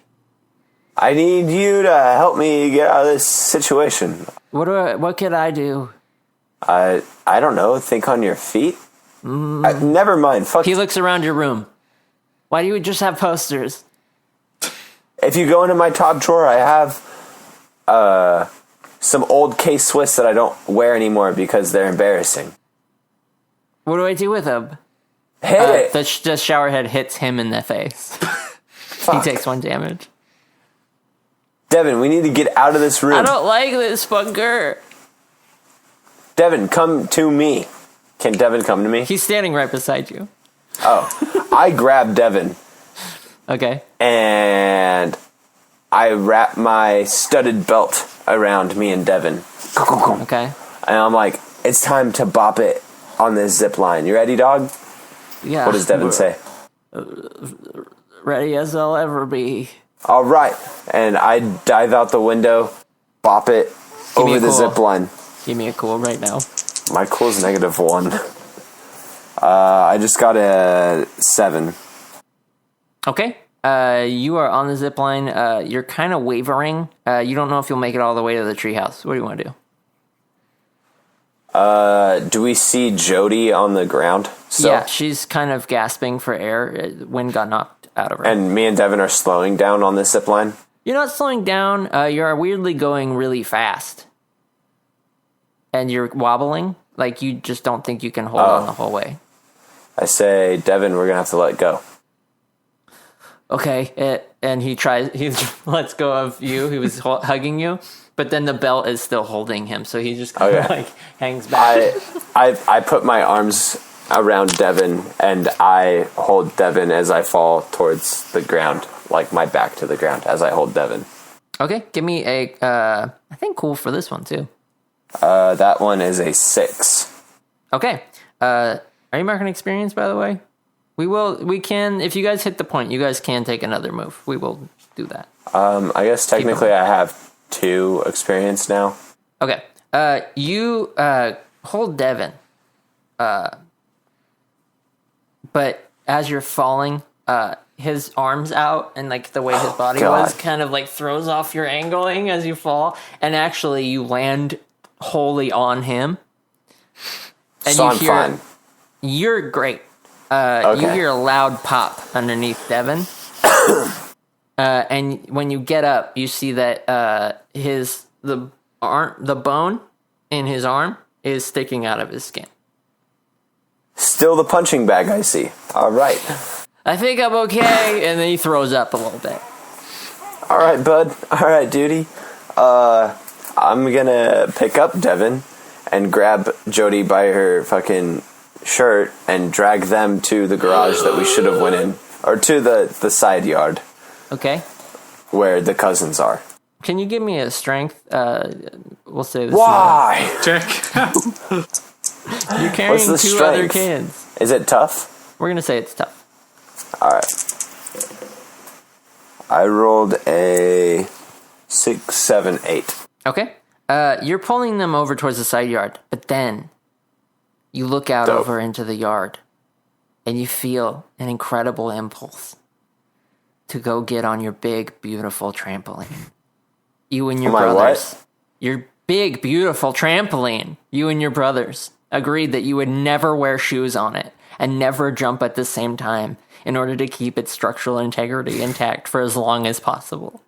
I need you to help me get out of this situation. What could I do? I don't know. Think on your feet? Never mind. Fuck. He looks around your room. Why do you just have posters? If you go into my top drawer, I have some old K-Swiss that I don't wear anymore because they're embarrassing. What do I do with them? Hit it. The shower head hits him in the face. He takes 1 damage. Devin, we need to get out of this room. I don't like this bunker. Devin, come to me. Can Devin come to me? He's standing right beside you. Oh. I grab Devin Okay. and I wrap my studded belt around me and Devin. Okay. And I'm like, it's time to bop it on this zip line. You ready, dog? Yeah. What does Devin say? Ready as I'll ever be. All right. And I dive out the window, bop it Give me over a the cool. zip line. Give me a cool right now. My cool's -1. I just got a 7. Okay. You are on the zip line. You're kind of wavering. You don't know if you'll make it all the way to the treehouse. What do you want to do? Do we see Jody on the ground? still? Yeah, she's kind of gasping for air. Wind got knocked out of her. And me and Devin are slowing down on this zip line. You're not slowing down. You are weirdly going really fast. and you're wobbling. Like, you just don't think you can hold on the whole way. I say, Devin, we're going to have to let go. Okay, and he lets go of you. He was hugging you, but then the belt is still holding him, so he just kind of like hangs back. I put my arms around Devin, and I hold Devin as I fall towards the ground, like my back to the ground as I hold Devin. Okay, give me a, I think cool for this one too. That one is a 6. Okay, are you marking experience, by the way? We can, if you guys hit the point, you guys can take another move. We will do that. I guess technically I have 2 experience now. Okay. You hold Devin. But as you're falling, his arms out and like the way his body was kind of like throws off your angling as you fall, and actually you land wholly on him. And so I'm fine. You're great. You hear a loud pop underneath Devin. And when you get up, you see that the bone in his arm is sticking out of his skin. Still the punching bag, I see. All right. I think I'm okay, and then he throws up a little bit. All right, bud. All right, duty. I'm gonna pick up Devin and grab Jody by her fucking shirt and drag them to the garage that we should have went in, or to the side yard. Okay. Where the cousins are. Can you give me a strength? We'll say this. Why? Check. You're carrying 2 strength? other kids. Is it tough? We're gonna say it's tough. All right. I rolled a 6, 7, 8. Okay. You're pulling them over towards the side yard, but then you look out over into the yard, and you feel an incredible impulse to go get on your big, beautiful trampoline. You and your brothers. What? Your big, beautiful trampoline. You and your brothers agreed that you would never wear shoes on it and never jump at the same time in order to keep its structural integrity intact for as long as possible.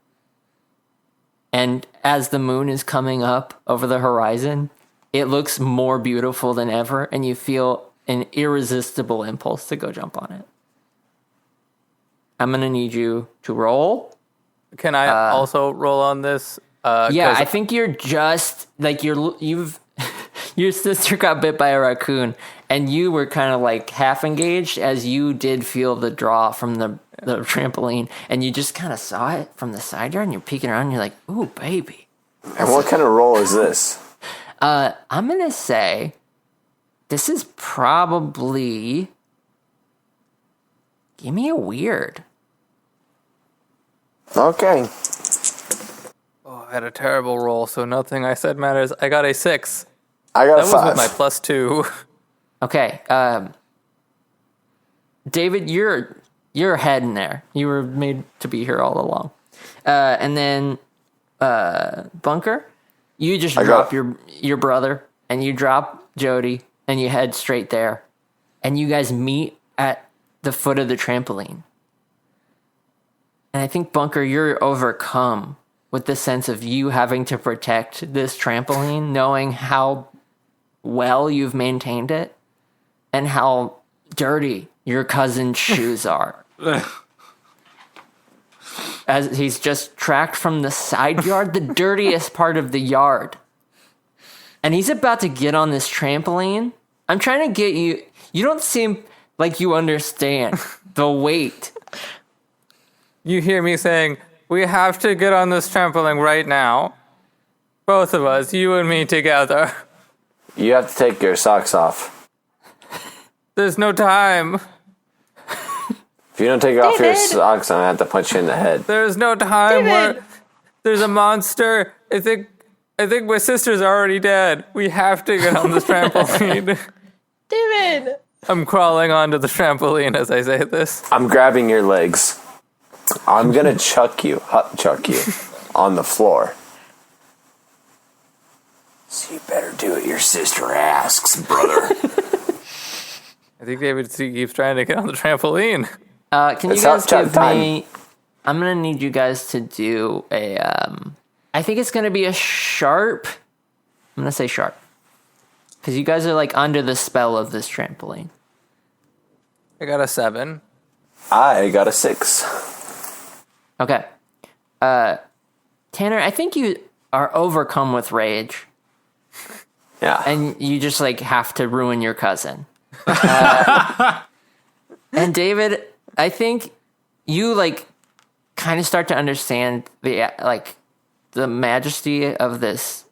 And as the moon is coming up over the horizon, it looks more beautiful than ever, and you feel an irresistible impulse to go jump on it. I'm going to need you to roll. Can I also roll on this? Yeah, I think you're just, like, you've your sister got bit by a raccoon, and you were kind of like half engaged as you did feel the draw from the trampoline, and you just kind of saw it from the side yard, and you're peeking around, and you're like, ooh, baby. And what kind of roll is this? I'm going to say this is probably, give me a weird. Okay. Oh, I had a terrible roll, so nothing I said matters. I got a 6. I got a 5. That was with my +2. Okay. David, you're heading there. You were made to be here all along. And then Bunker, you just drop your brother, and you drop Jody, and you head straight there. And you guys meet at the foot of the trampoline. And I think, Bunker, you're overcome with the sense of you having to protect this trampoline, knowing how well you've maintained it and how dirty your cousin's shoes are. As he's just tracked from the side yard, the dirtiest part of the yard. And he's about to get on this trampoline. I'm trying to get you. You don't seem like you understand the weight. You hear me saying, we have to get on this trampoline right now. Both of us, you and me together. You have to take your socks off. There's no time. If you don't take off your socks, I'm going to have to punch you in the head. There's no time where there's a monster. I think my sister's already dead. We have to get on this trampoline. David! I'm crawling onto the trampoline as I say this. I'm grabbing your legs. I'm going to chuck you on the floor. So you better do what your sister asks, brother. I think David keeps trying to get on the trampoline. Can you guys give me... I'm going to need you guys to do a... I think it's going to be a sharp... I'm going to say sharp. Because you guys are like under the spell of this trampoline. I got a 7. I got a 6. Okay. Tanner, I think you are overcome with rage. Yeah. And you just like have to ruin your cousin. And David, I think you like kind of start to understand the majesty of this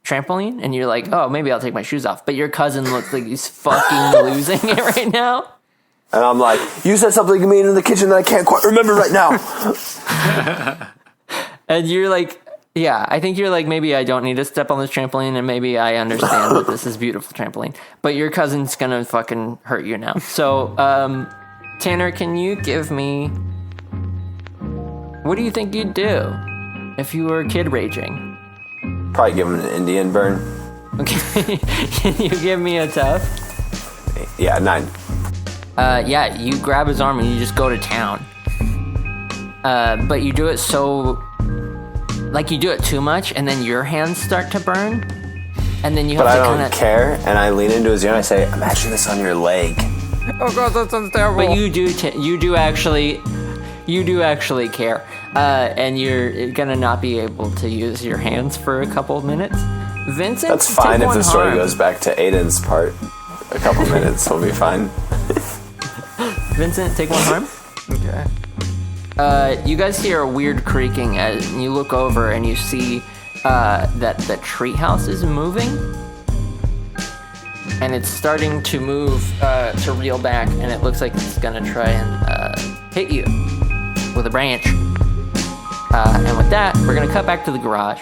trampoline, and you're like, oh, maybe I'll take my shoes off. But your cousin looks like he's fucking losing it right now. And I'm like, you said something to me in the kitchen that I can't quite remember right now. And you're like, yeah, I think you're like, maybe I don't need to step on this trampoline, and maybe I understand that this is beautiful trampoline. But your cousin's gonna fucking hurt you now. So, Tanner, can you give me... What do you think you'd do if you were kid raging? Probably give him an Indian burn. Okay, can you give me a tough? Yeah, 9. Yeah, you grab his arm and you just go to town. But you do it so... Like, you do it too much, and then your hands start to burn. And then you have but to I don't care, and I lean into his ear and I say, imagine this on your leg. Oh god, that sounds terrible. But you do actually care. And you're gonna not be able to use your hands for a couple of minutes. Vincent, that's fine if the story harm. goes back to Aidan's part. A couple minutes will be fine. Vincent, take 1 harm. Okay. You guys hear a weird creaking as you look over and you see that the treehouse is moving. And it's starting to move, to reel back, and it looks like it's gonna try and hit you with a branch. And with that, we're gonna cut back to the garage.